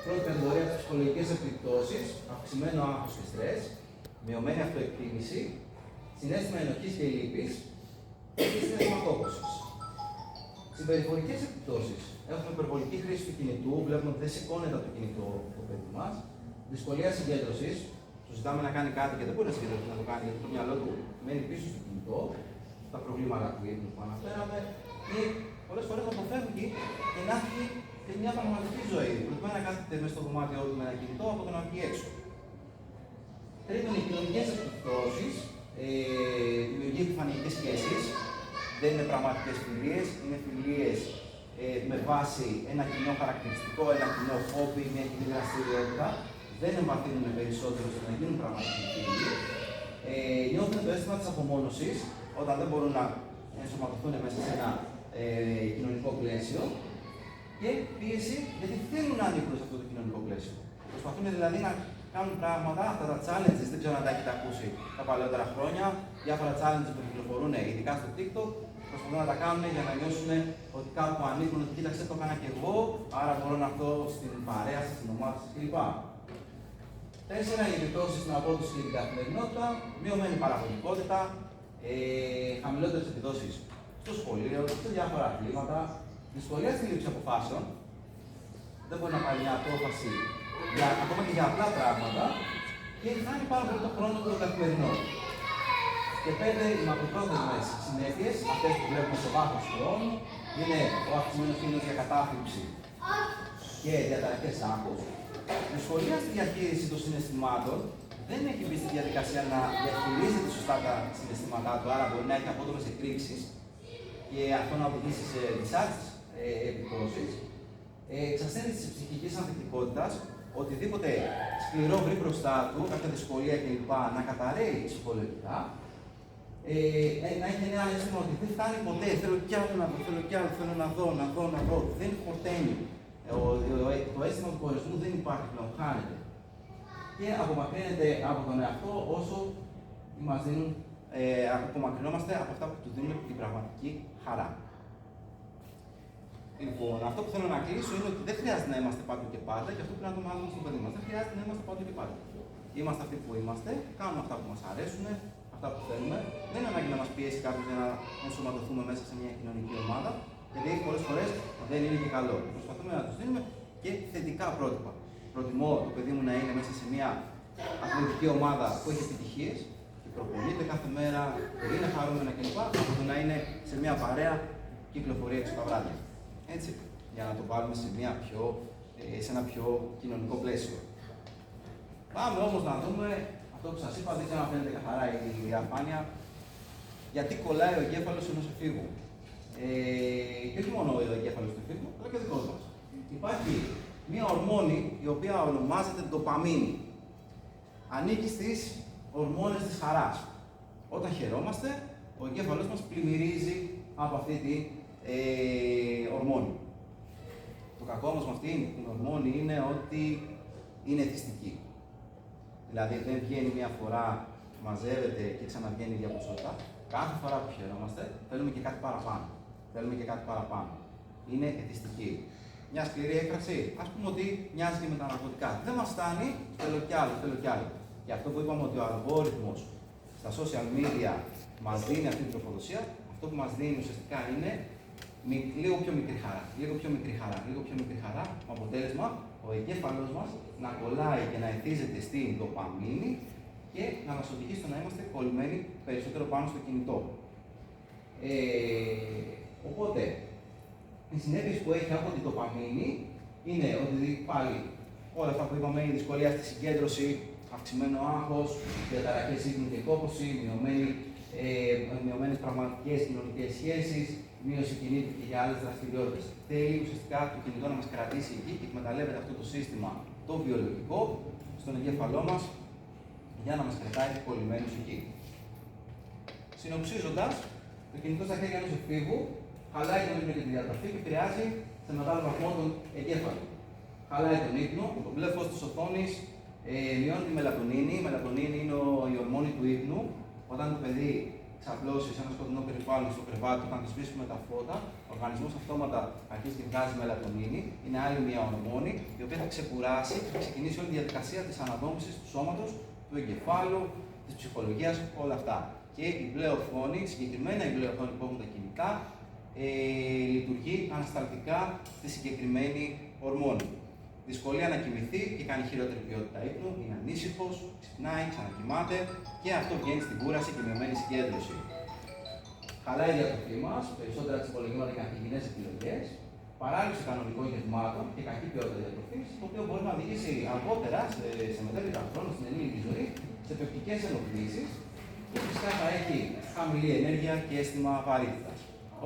Speaker 1: πρώτη κατηγορία τις ψυχολογικές επιπτώσεις, αυξημένο άγχος και στρες, μειωμένη αυτοεκτίμηση, συναίσθημα ενοχής και λύπης και συναίσθημα κόπωσης. Συμπεριφορικές επιπτώσεις. Έχουμε υπερβολική χρήση του κινητού, βλέπουμε ότι δεν σηκώνεται από το κινητό το παιδί μας. Δυσκολία συγκέντρωσης. Του ζητάμε να κάνει κάτι και δεν μπορεί να συγκεντρωθεί να το κάνει γιατί το μυαλό του μένει πίσω στο κινητό. Τα προβλήματα του ύπνου που αναφέραμε. Και πολλές φορές αποφεύγει και να έχει και μια πραγματική ζωή. Προτιμάει να κάθεται μέσα στο δωμάτιό του με ένα κινητό από το να βγει έξω. Τρίτον, οι κοινωνικές επιπτώσεις. Δημιουργεί επιφανειακές σχέσεις. Δεν είναι πραγματικές φιλίες, είναι φιλίες με βάση ένα κοινό χαρακτηριστικό, ένα κοινό χόμπι, μια κοινή δραστηριότητα. Δεν εμβαθύνουν περισσότερο ώστε να γίνουν πραγματικοί φίλοι. Νιώθουν το αίσθημα της απομόνωσης όταν δεν μπορούν να ενσωματωθούν μέσα σε ένα κοινωνικό πλαίσιο. Και πίεση γιατί θέλουν να ανήκουν σε αυτό το κοινωνικό πλαίσιο. Προσπαθούν δηλαδή να κάνουν πράγματα, αυτά τα challenges, δεν ξέρω αν τα έχετε ακούσει τα παλαιότερα χρόνια. Διάφορα challenges που κυκλοφορούν, ειδικά στο TikTok, προσπαθούν να τα κάνουν για να νιώσουν ότι κάπου ανήκουν, ότι κοίταξε το έκανα και εγώ, άρα μπορώ να έρθω στην παρέα σας, στην ομάδα σας κλπ. 4. Οι επιπτώσεις στην απόδοση και την καθημερινότητα, μειωμένη παραγωγικότητα, χαμηλότερες επιδόσεις στο σχολείο, σε διάφορα αθλήματα, δυσκολία στη λήψη αποφάσεων. Δεν μπορεί να πάρει μια απόφαση ακόμα και για απλά πράγματα και χάνει πάρα πολύ το χρόνο του το καθημερινό. Και 5. Οι μακροπρόθεσμες συνέπειες, αυτές που βλέπουμε σε βάθος χρόνου, είναι ο αυξημένος κίνδυνος για κατάθλιψη και διαταραχές άγχους. Δυσκολία στη διαχείριση των συναισθημάτων, δεν έχει μπει στη διαδικασία να διαχειρίζεται σωστά τα συναισθήματά του, άρα μπορεί να έχει απότομες εκρήξεις και αυτό να οδηγήσει σε δυσάρεστες επιπτώσεις. Εξασθένηση της ψυχικής ανθεκτικότητας, οτιδήποτε σκληρό βρει μπροστά του, κάποια δυσκολία κλπ. Να καταρρέει ψυχολογικά. Να έχει ένα αίσθημα ότι δεν φτάνει ποτέ, θέλω κι άλλο να δω, θέλω να δω. Δεν χορταίνει. Το αίσθημα του χωρισμού δεν υπάρχει πλέον, χάνεται. Και απομακρύνεται από τον εαυτό όσο μας δίνουν, απομακρυνόμαστε από αυτά που του δίνουν την πραγματική χαρά. Λοιπόν, αυτό που θέλω να κλείσω είναι ότι δεν χρειάζεται να είμαστε πάντοτε και πάντα, και αυτό πρέπει να το μάθουμε στο παιδί μας. Δεν χρειάζεται να είμαστε πάντοτε και πάντα. Είμαστε αυτοί που είμαστε, κάνουμε αυτά που μας αρέσουν, αυτά που θέλουμε. Δεν είναι ανάγκη να μας πιέσει κάποιος για να ενσωματωθούμε μέσα σε μια κοινωνική ομάδα, γιατί πολλές φορές δεν είναι και καλό. Προσπαθούμε να τους δίνουμε και θετικά πρότυπα. Προτιμώ το παιδί μου να είναι μέσα σε μια αθλητική ομάδα που έχει επιτυχίες και προπονείται κάθε μέρα, είναι χαρούμενα κλπ. Από το να είναι σε μια παρέα που κυκλοφορεί έξω τα βράδια. Έτσι, για να το βάλουμε σε ένα πιο κοινωνικό πλαίσιο. Πάμε όμως να δούμε αυτό που σας είπα, δεν ξέρω αν φαίνεται καθαρά η διαφάνεια, γιατί κολλάει ο εγκέφαλος ενός εφήβου. Και όχι μόνο ο εγκέφαλος του εφήβου, αλλά και ο δικός μας. Υπάρχει μία ορμόνη η οποία ονομάζεται ντοπαμίνη. Ανήκει στις ορμόνες της χαράς. Όταν χαιρόμαστε, ο εγκέφαλος μας πλημμυρίζει από αυτή την ορμόνη. Το κακό όμως με αυτήν την ορμόνη είναι ότι είναι εθιστική. Δηλαδή δεν βγαίνει μία φορά, μαζεύεται και ξαναβγαίνει για ποσότητα. Κάθε φορά που χαιρόμαστε θέλουμε και κάτι παραπάνω. Είναι εθιστική. Μια σκληρή έκφραση, ας πούμε ότι μοιάζει και με τα ναρκωτικά. Δεν μας φτάνει, θέλω κι άλλο. Και αυτό που είπαμε ότι ο αλγόριθμος στα social media μας δίνει αυτή την τροφοδοσία, αυτό που μας δίνει ουσιαστικά είναι λίγο πιο μικρή χαρά, με αποτέλεσμα ο εγκέφαλος μας να κολλάει και να εθίζεται στην ντοπαμίνη και να μας οδηγεί στο να είμαστε κολλημένοι περισσότερο πάνω στο κινητό. Οπότε, οι συνέπειες που έχει από την ντοπαμίνη είναι ότι πάλι όλα αυτά που είπαμε, η δυσκολία στη συγκέντρωση, αυξημένο άγχος, διαταραχές ύπνου και κόπωση, μειωμένες πραγματικές κοινωνικές σχέσεις, μείωση κινήτου και για άλλες δραστηριότητες. Θέλει ουσιαστικά το κινητό να μας κρατήσει εκεί και εκμεταλλεύεται αυτό το σύστημα το βιολογικό στον εγκέφαλό μας για να μας κρατάει κολλημένους εκεί. Συνοψίζοντας, το κινητό στα χέρια ενός εφήβου χαλάει τον ύπνο και τη διατροφή και επηρεάζει σε μεγάλο βαθμό τον εγκέφαλο. Χαλάει τον ύπνο, το μπλε φως της οθόνης μειώνει τη μελατονίνη. Η μελατονίνη είναι η ορμόνη του ύπνου. Όταν το παιδί ξαπλώσει σε ένα σκοτεινό περιβάλλον στο κρεβάτι, όταν τη σβήσουμε τα φώτα, ο οργανισμός αυτόματα αρχίζει και βγάζει μελατονίνη. Είναι άλλη μια ορμόνη η οποία θα ξεκουράσει και θα ξεκινήσει όλη τη διαδικασία της αναδόμησης του σώματος, του εγκεφάλου, της ψυχολογίας, όλα αυτά. Και η μπλε οθόνη, συγκεκριμένα η μπλε οθόνη που έχουν τα κινητά, λειτουργεί ανασταλτικά στη συγκεκριμένη ορμόνη. Δυσκολία να κοιμηθεί και κάνει χειρότερη ποιότητα ύπνου, είναι ανήσυχος, ξυπνάει, ξανακοιμάται και αυτό βγαίνει στην κούραση και μειωμένη συγκέντρωση. Χαλάει η διατροφή μας, περισσότερα τις υπολογίματα και ανθυγιεινές επιλογές, παράληψη κανονικών γευμάτων και κακή ποιότητα διατροφής, το οποίο μπορεί να οδηγήσει αργότερα, σε μετέπειτα χρόνο, στην ενήλικη ζωή, σε πεπτικές ενοχλήσεις, που φυσικά θα έχει χαμηλή ενέργεια και αίσθημα βαρύτητας.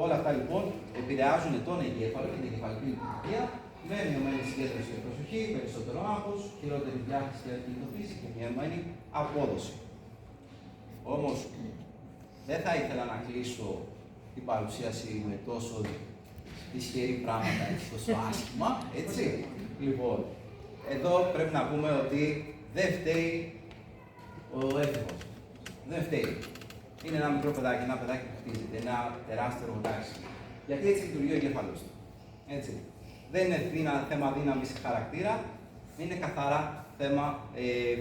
Speaker 1: Όλα αυτά λοιπόν επηρεάζουν τον εγκέφαλο και την εγκεφαλική λειτουργία με μειωμένη συγκέντρωση και προσοχή, περισσότερο άγχος, χειρότερη διάθεση και κινητοποίηση και μειωμένη απόδοση. Όμως, δεν θα ήθελα να κλείσω την παρουσίαση με τόσο ισχυρή πράγματα, τόσο άσχημα, έτσι. Λοιπόν, εδώ πρέπει να πούμε ότι δεν φταίει ο έφηβος. Δεν φταίει. Είναι ένα μικρό παιδάκι, ένα παιδάκι που χτίζεται, ένα τεράστιο εργοτάξι. Γιατί έτσι λειτουργεί ο εγκέφαλος του. Έτσι. Δεν είναι θέμα δύναμης χαρακτήρα, είναι καθαρά θέμα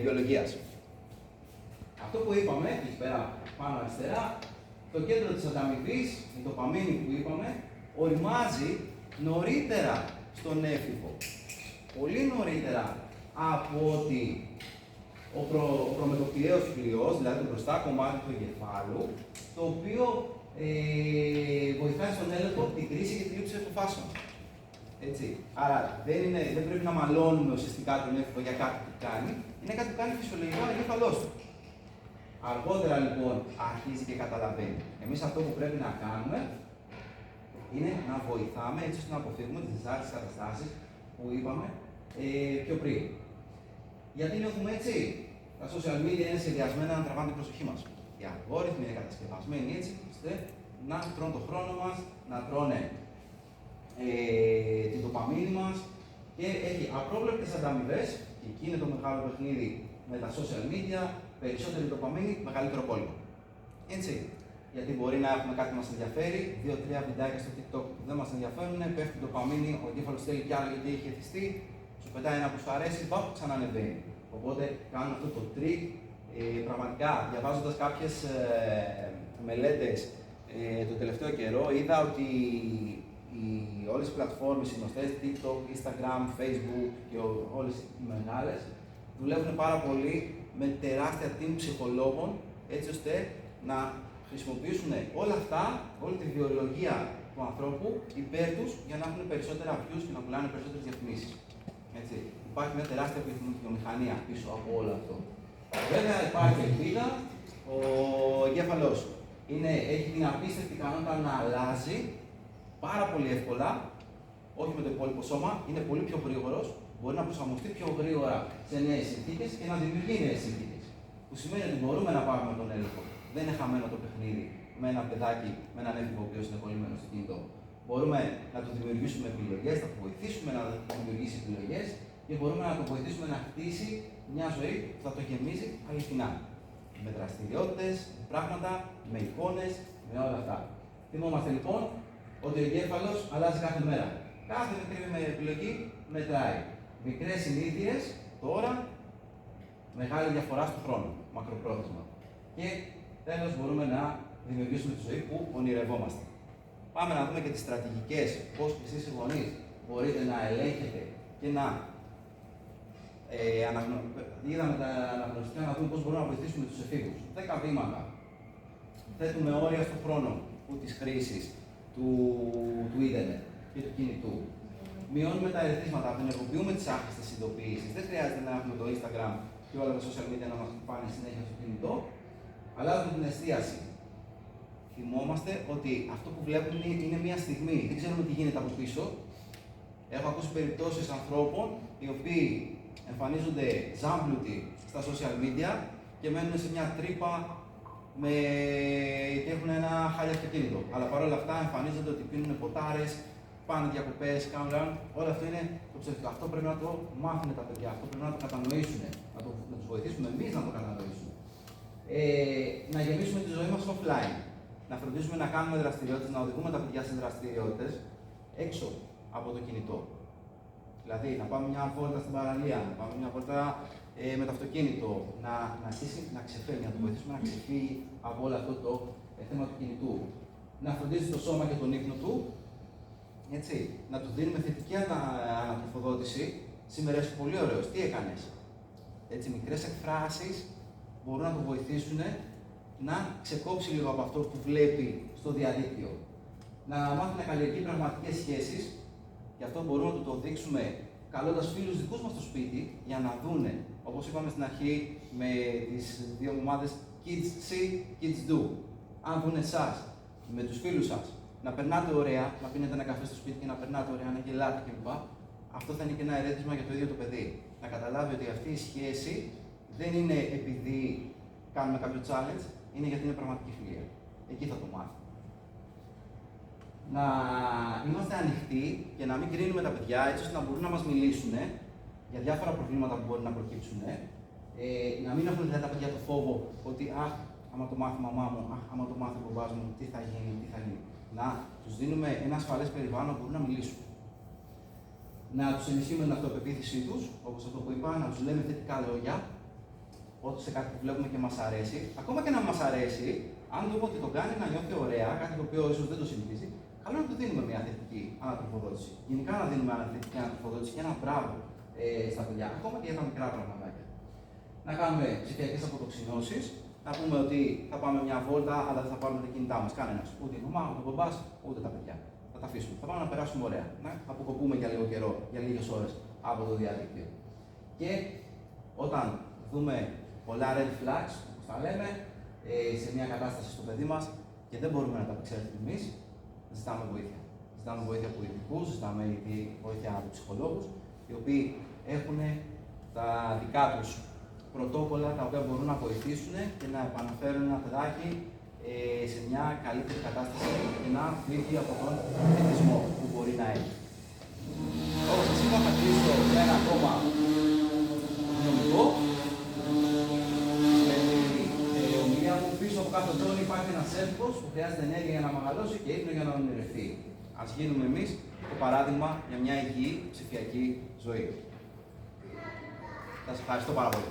Speaker 1: βιολογίας. Αυτό που είπαμε, εκεί πέρα πάνω αριστερά, το κέντρο της ανταμοιβής, η ντοπαμίνη που είπαμε, οριμάζει νωρίτερα στον έφηβο. Πολύ νωρίτερα από ότι ο προμετωπιαίος πλειός, δηλαδή το μπροστά κομμάτι του εγκεφάλου, το οποίο βοηθάει στον έλεγχο, την κρίση και τη λήψη αποφάσεων. Έτσι. Άρα δεν πρέπει να μαλώνουμε ουσιαστικά τον έφηβο για κάτι που κάνει, είναι κάτι που κάνει φυσιολογικά ο εγκέφαλός του. Αργότερα λοιπόν αρχίζει και καταλαβαίνει. Εμείς αυτό που πρέπει να κάνουμε είναι να βοηθάμε έτσι ώστε να αποφύγουμε τις δυσάρεστες καταστάσεις που είπαμε πιο πριν. Γιατί νιώθουμε έτσι. Τα social media είναι σχεδιασμένα να τραβάνε την προσοχή μας. Οι αλγόριθμοι είναι κατασκευασμένοι έτσι ώστε να τρώνε το χρόνο μας, να τρώνε την ντοπαμίνη μας και έχει απρόβλεπτες ανταμοιβές και εκεί είναι το μεγάλο παιχνίδι με τα social media, περισσότερη ντοπαμίνη, μεγαλύτερο κόλλημα. Έτσι. Γιατί μπορεί να έχουμε κάτι που μας ενδιαφέρει, 2-3 βιντεάκια στο TikTok που δεν μας ενδιαφέρουν, πέφτει η ντοπαμίνη, ο εγκέφαλος θέλει κι άλλο γιατί έχει εθιστεί, σου πετάει ένα που σου αρέσει, ξανανεβαίνει. Οπότε κάνουν αυτό το τρίκ. Πραγματικά, διαβάζοντας κάποιες μελέτες το τελευταίο καιρό, είδα ότι όλες οι πλατφόρμες, οι γνωστές, TikTok, Instagram, Facebook και όλες οι μεγάλες, δουλεύουν πάρα πολύ με τεράστια team ψυχολόγων, έτσι ώστε να χρησιμοποιήσουν όλα αυτά, όλη τη βιολογία του ανθρώπου υπέρ τους για να έχουν περισσότερα views και να πουλάνε περισσότερες διαφημίσεις. Έτσι. Υπάρχει μια τεράστια βιομηχανία πίσω από όλο αυτό. Βέβαια υπάρχει ελπίδα, ο εγκέφαλος έχει την απίστευτη ικανότητα να αλλάζει πάρα πολύ εύκολα, όχι με το υπόλοιπο σώμα, είναι πολύ πιο γρήγορος, μπορεί να προσαρμοστεί πιο γρήγορα σε νέες συνθήκες και να δημιουργεί νέες συνθήκες. Που σημαίνει ότι μπορούμε να πάρουμε τον έλεγχο. Δεν είναι χαμένο το παιχνίδι με ένα παιδάκι, με έναν έφηβο ο οποίος είναι κολλημένο στο κινητό. Μπορούμε να του δημιουργήσουμε επιλογές, να του βοηθήσουμε να δημιουργήσει επιλογές και μπορούμε να το βοηθήσουμε να χτίσει μια ζωή που θα το γεμίζει αληθινά. Με δραστηριότητες, με πράγματα, με εικόνες, με όλα αυτά. Θυμόμαστε λοιπόν ότι ο εγκέφαλος αλλάζει κάθε μέρα. Κάθε μικρή με επιλογή μετράει. Μικρές συνήθειες τώρα, μεγάλη διαφορά στον χρόνο, μακροπρόθεσμα. Και τέλος μπορούμε να δημιουργήσουμε τη ζωή που ονειρευόμαστε. Πάμε να δούμε και τις στρατηγικές, πώς εσείς οι γονείς μπορείτε να ελέγχετε και να είδαμε τα αναγνωστικά να δούμε πώς μπορούμε να βοηθήσουμε τους εφήβους. 10 βήματα. Θέτουμε όρια στον χρόνο της χρήσης του ίντερνετ και του κινητού. Μειώνουμε τα ερεθίσματα, απενεργοποιούμε τις άχρηστες ειδοποιήσεις. Δεν χρειάζεται να έχουμε το Instagram και όλα τα social media να μας πάνε συνέχεια στο κινητό. Αλλάζουμε την εστίαση. Θυμόμαστε ότι αυτό που βλέπουμε είναι μια στιγμή. Δεν ξέρουμε τι γίνεται από πίσω. Έχω ακούσει περιπτώσεις ανθρώπων οι οποίοι εμφανίζονται ζάμπλουτοι στα social media και μένουν σε μια τρύπα και έχουν ένα χάλια αυτοκίνητο. Αλλά παρόλα αυτά εμφανίζονται ότι πίνουν ποτάρες, πάνε διακοπές, κάνουν ραν. Όλο αυτό είναι το ψεύτικο. Αυτό πρέπει να το μάθουν τα παιδιά, αυτό πρέπει να το κατανοήσουν. Να τους βοηθήσουμε εμείς να το κατανοήσουμε. Να γεμίσουμε τη ζωή μας offline. Να φροντίσουμε να κάνουμε δραστηριότητες, να οδηγούμε τα παιδιά σε δραστηριότητες έξω από το κινητό. Δηλαδή, να πάμε μια βόλτα στην παραλία, να πάμε μια βόλτα με το αυτοκίνητο, να ξεφύγει, να το βοηθήσουμε να ξεφύγει από όλο αυτό το θέμα του κινητού. Να φροντίζει το σώμα και τον ύπνο του, έτσι. Να του δίνουμε θετική ανατροφοδότηση. Σήμερα είσαι πολύ ωραίος, τι έκανες. Έτσι, μικρές εκφράσεις μπορούν να το βοηθήσουν να ξεκόψει λίγο από αυτό που βλέπει στο διαδίκτυο. Να μάθει να καλλιεργεί πραγματικές σχέσεις. Γι' αυτό μπορούμε να του το δείξουμε καλώντας φίλους δικούς μας στο σπίτι για να δούνε, όπως είπαμε στην αρχή με τις δύο ομάδες kids see, kids do. Αν δουν εσάς με τους φίλους σας να περνάτε ωραία, να πίνετε ένα καφέ στο σπίτι και να περνάτε ωραία, να γελάτε κλπ. Αυτό θα είναι και ένα ερέθισμα για το ίδιο το παιδί. Να καταλάβει ότι αυτή η σχέση δεν είναι επειδή κάνουμε κάποιο challenge, είναι γιατί είναι πραγματική φιλία. Εκεί θα το μάθει. Να είμαστε ανοιχτοί και να μην κρίνουμε τα παιδιά έτσι ώστε να μπορούν να μας μιλήσουν για διάφορα προβλήματα που μπορεί να προκύψουν. Να μην έχουν δηλαδή τα παιδιά το φόβο ότι αχ, άμα το μάθει η μαμά μου, αχ, άμα το μάθει ο μπαμπάς μου, τι θα γίνει, τι θα γίνει. Να τους δίνουμε ένα ασφαλές περιβάλλον να μπορούν να μιλήσουν. Να τους ενισχύουμε την αυτοπεποίθησή τους, όπως αυτό που είπα, να τους λέμε θετικά λόγια, ό,τι σε κάτι που βλέπουμε και μας αρέσει. Ακόμα και να μας αρέσει, αν δούμε ότι το κάνει να νιώθει ωραία, κάτι το οποίο ίσως δεν το συνηθίζει, καλό είναι να του δίνουμε μια θετική ανατροφοδότηση. Γενικά να δίνουμε μια θετική ανατροφοδότηση και ένα μπράβο στα παιδιά, ακόμα και για τα μικρά πραγματάκια. Να κάνουμε ψηφιακές αποτοξινώσεις, να πούμε ότι θα πάμε μια βόλτα, αλλά δεν θα πάρουμε τα κινητά μας. Κανένας. Ούτε η μαμά, ούτε ο μπαμπάς, ούτε τα παιδιά. Θα τα αφήσουμε. Θα πάμε να περάσουμε ωραία. Να αποκοπούμε για λίγο καιρό, για λίγες ώρες από το διαδίκτυο. Και όταν δούμε πολλά red flags, όπως τα λέμε, σε μια κατάσταση στο παιδί μας και δεν μπορούμε να τα απεξέλθουμε εμείς, ζητάμε βοήθεια. Ζητάμε βοήθεια από ειδικούς, ζητάμε βοήθεια από ψυχολόγους, οι οποίοι έχουν τα δικά τους πρωτόκολλα τα οποία μπορούν να βοηθήσουν και να επαναφέρουν ένα παιδάκι σε μια καλύτερη κατάσταση και να φύγει από τον εθισμό που μπορεί να έχει. Όπως σας είπα, θα κλείσω με ένα ακόμα νομικό. Στην ομιλία μου πίσω από κάθε οθόνη υπάρχει ένας έλφος που χρειάζεται ενέργεια για να μεγαλώσει και ύπνο για να ονειρευτεί. Ας γίνουμε εμείς το παράδειγμα για μια υγιή ψηφιακή ζωή. Σας ευχαριστώ πάρα πολύ.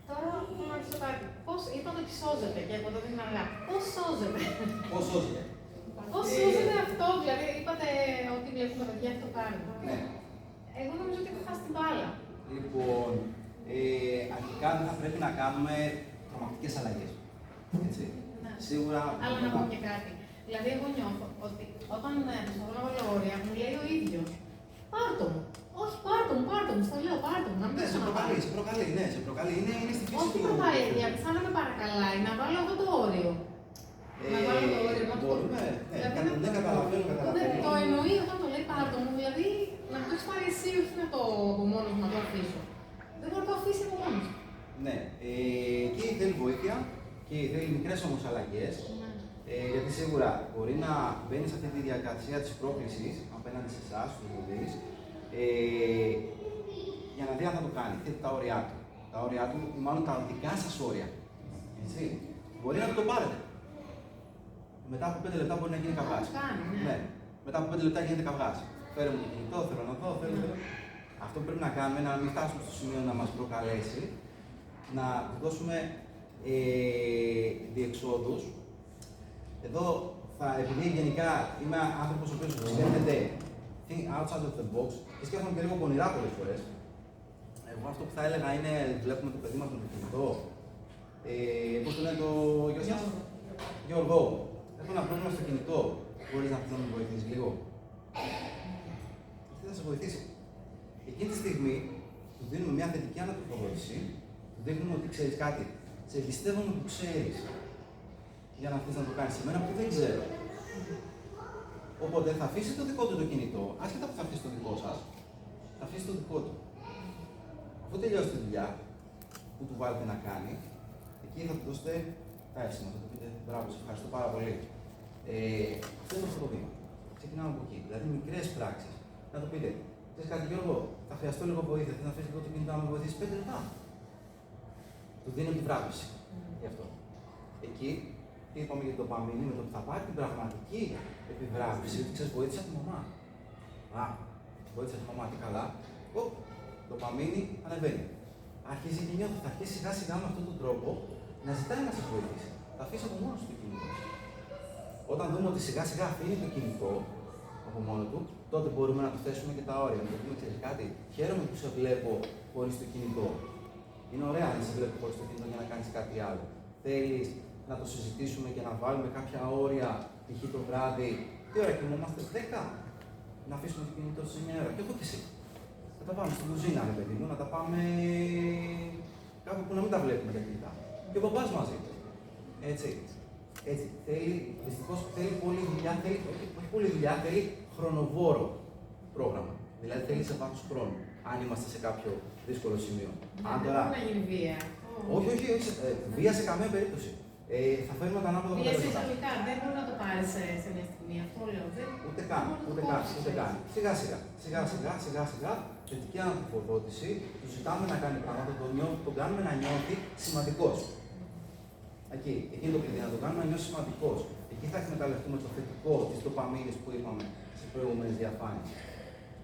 Speaker 2: Τώρα να ρωτήσω κάτι. Πώς είπατε ότι σώζεται και από το δείχνω αργά. Πώς σώζεται.
Speaker 1: Πώς σώζεται.
Speaker 2: Πώς σώζεται αυτό, δηλαδή είπατε ότι βλέπουμε παιδιά αυτό κάνουν.
Speaker 1: Ναι.
Speaker 2: Εγώ νομίζω ότι έχω χάσει την μπάλα.
Speaker 1: Λοιπόν, αρχικά δεν θα πρέπει να κάνουμε τρομακτικές αλλαγές. Έτσι.
Speaker 2: Ναι.
Speaker 1: Σίγουρα.
Speaker 2: Αλλά να πω και κάτι. Δηλαδή, εγώ νιώθω ότι όταν προσπαθώ να βάλω όρια, μου λέει ο ίδιος. Πάρτο μου. Όχι, πάρτο μου, στο λέω, πάρτο μου. Να μην
Speaker 1: Ναι,
Speaker 2: το
Speaker 1: σε
Speaker 2: ξαναπάρω.
Speaker 1: προκαλεί, ναι, σε προκαλεί. Είναι στη φύση
Speaker 2: Όχι
Speaker 1: του.
Speaker 2: προκαλεί, γιατί σαν να με παρακαλάει, να βάλω εγώ το όριο. Να βάλω το όριο, να το πω.
Speaker 1: Μπορούμε, δεν καταλαβαίνω.
Speaker 2: Το εννοεί όταν το λέει πάρτο μου, δηλαδή να το έχει πάρει εσύ, όχι να το από μόνο μου να το αφήσω. Δεν μπορεί να το αφήσει από μόνο του.
Speaker 1: Ναι, και θέλει βοήθεια και θέλει μικρές όμως αλλαγές. Γιατί σίγουρα μπορεί να μπαίνει σε αυτή τη διαδικασία της πρόκλησης απέναντι σε εσάς, στους γονείς, για να δει αν θα το κάνει. Θέτει τα όρια του. Τα όρια του, ή μάλλον τα δικά σας όρια. Έτσι. Μπορεί να το πάρετε. Μετά από 5 λεπτά μπορεί να γίνει καυγάς. Ναι. Μετά από 5 λεπτά γίνεται καυγάς. Φέρε μου το κινητό, θέλω να δω, θέλω. Αυτό που πρέπει να κάνουμε είναι να μην φτάσουμε στο σημείο να μας προκαλέσει, να δώσουμε διεξόδους. Εδώ, επειδή γενικά είμαι άνθρωπος ο οποίος σκέφτεται think outside of the box και σκέφτομαι και λίγο πονηρά πολλές φορές. Εγώ αυτό που θα έλεγα είναι, βλέπουμε το παιδί μας με το κινητό. Πώς το λένε το Γιώργο, έχω ένα πρόβλημα στο κινητό. Μπορείς να με βοηθήσεις λίγο. Τι θα σε βοηθήσει. Εκείνη τη στιγμή του δίνουμε μια θετική ανατροφοδότηση, του δείχνουμε ότι ξέρεις κάτι. Σε εμπιστεύομαι που ξέρεις. για να θες να το κάνεις σε μένα που δεν ξέρω. Οπότε θα αφήσει το δικό του το κινητό, άσχετα που θα αφήσει το δικό σας, θα αφήσει το δικό του. Αφού τελειώσει τη δουλειά που του βάλετε να κάνει, εκεί θα του δώσετε τα εύσημα, θα του πείτε μπράβο, σε ευχαριστώ πάρα πολύ. Αυτό είναι το πρώτο βήμα. Ξεκινάμε από εκεί. Δηλαδή, μικρές πράξεις. Να το πείτε, ξέρεις κάτι, Γιώργο, θα χρειαστώ λίγο βοήθεια. Θες να αφήσει λίγο το κινητό να με βοηθήσει 5 λεπτά. Του δίνω επιβράβευση γι' αυτό. Εκεί, τι είπαμε για το ντοπαμίνη, με το που θα πάρει την πραγματική επιβράβευση, ότι ξέρεις, βοήθησα τη μαμά. Βοήθησα τη μαμά, τι καλά. Το ντοπαμίνη ανεβαίνει. Αρχίζει και νιώθει, θα αρχίσει σιγά σιγά με αυτόν τον τρόπο να ζητάει να σας βοηθήσει. Θα αφήσει από μόνο του το κινητό. Όταν δούμε ότι σιγά σιγά αφήνει το κινητό από μόνο του, τότε μπορούμε να του θέσουμε και τα όρια. Να του πούμε, ξέρεις κάτι, χαίρομαι που σε βλέπω χωρίς το κινητό. Είναι ωραία να σε βλέπω χωρίς το κινητό για να κάνεις κάτι άλλο. Θέλεις να το συζητήσουμε και να βάλουμε κάποια όρια, π.χ. το βράδυ. Τι ώρα κοιμόμαστε, 10. Να αφήσουμε το κινητό στις 9 ώρα. Και εγώ και εσύ. Να τα πάμε στην κουζίνα, ρε παιδί μου, να τα πάμε κάπου που να μην τα βλέπουμε τα κινητά. Και ο μπαμπάς μαζί. Έτσι. Έτσι. Δυστυχώς θέλει πολλή δουλειά, όχι πολλή δουλειά, θέλει χρονοβόρο πρόγραμμα. Δηλαδή θέλει σε βάθος χρόνου, αν είμαστε σε κάποιο δύσκολο σημείο.
Speaker 2: Αν τώρα... να γίνει βία.
Speaker 1: Όχι, βία σε καμία περίπτωση. Θα φέρουμε τα ανάποδα αποτελέσματα.
Speaker 2: Βία σε εισαγωγικά, δεν μπορεί να το πάρει σε μια στιγμή. Αυτό λέω.
Speaker 1: Ούτε καν. Σιγά σιγά, θετική αναποδότηση, του ζητάμε να κάνει πράγματα, τον κάνουμε να νιώθει σημαντικός. Εκεί είναι το κλειδί, να τον κάνουμε να νιώσει σημαντικός. Εκεί θα εκμεταλλευτούμε το θετικό της ντοπαμίνης που είπαμε στις προηγούμενες διαφάνειες.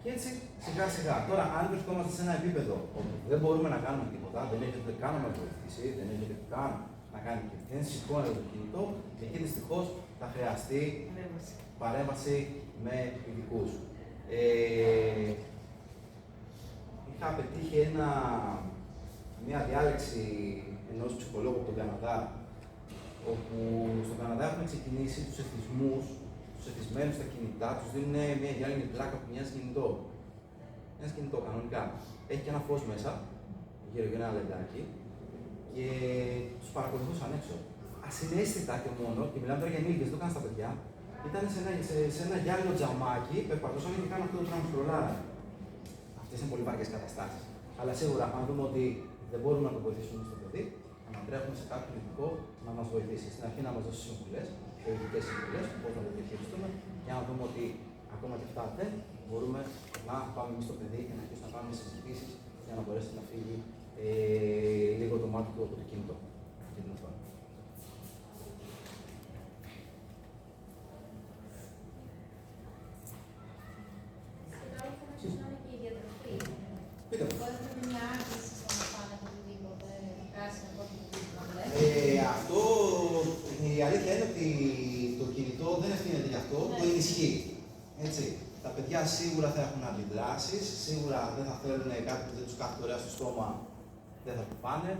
Speaker 1: Και έτσι σιγά σιγά. Τώρα, αν βρισκόμαστε σε ένα επίπεδο όπου δεν μπορούμε να κάνουμε τίποτα, δεν έχετε καν να βοηθήσει, δεν έχετε καν να κάνει και δεν σηκώνετε το κινητό, εκεί δυστυχώς θα χρειαστεί παρέμβαση με ειδικούς. Είχα πετύχει μια διάλεξη ενός ψυχολόγου από τον Καναδά, όπου στον Καναδά έχουμε ξεκινήσει τους εθισμούς, τους εθισμένους στα κινητά, τους δίνουν μια γυάλινη πλάκα που μοιάζει κινητό. Μοιάζει κινητό κανονικά. Έχει και ένα φως μέσα, γύρω και ένα λεντάκι, και τους παρακολουθούσαν έξω. Ασυναίσθητα και μόνο, και μιλάμε τώρα για ενήλικες, δεν το κάνουν στα παιδιά, ήταν σε ένα γυάλινο τζαμάκι, περπατούσαν και κάνουν αυτό το πράγμα φρολάρα. Αυτές είναι πολύ βαριές καταστάσεις. Αλλά σίγουρα, αν δούμε ότι δεν μπορούμε να το βοηθήσουμε στο παιδί, να ανατρέχουμε σε κάποιον ειδικό να μας βοηθήσει. Στην αρχή να μας δώσει συμβουλές, ειδικές συμβουλές, πώς να το διαχειριστούμε, και αν δούμε ότι ακόμα και αυτά δεν μπορούμε να πάμε εμείς στο παιδί και να αρχίσουμε να κάνουμε συζητήσεις για να μπορέσει να φύγει λίγο το μάτι του από το κινητό. Αυτό, η αλήθεια είναι ότι το κινητό δεν ευθύνεται γι' αυτό, το ενισχύει. Έτσι. Τα παιδιά σίγουρα θα έχουν αντιδράσεις, σίγουρα δεν θα θέλουν κάτι που δεν τους κάθεται ωραία στο στόμα, δεν θα το πάνε.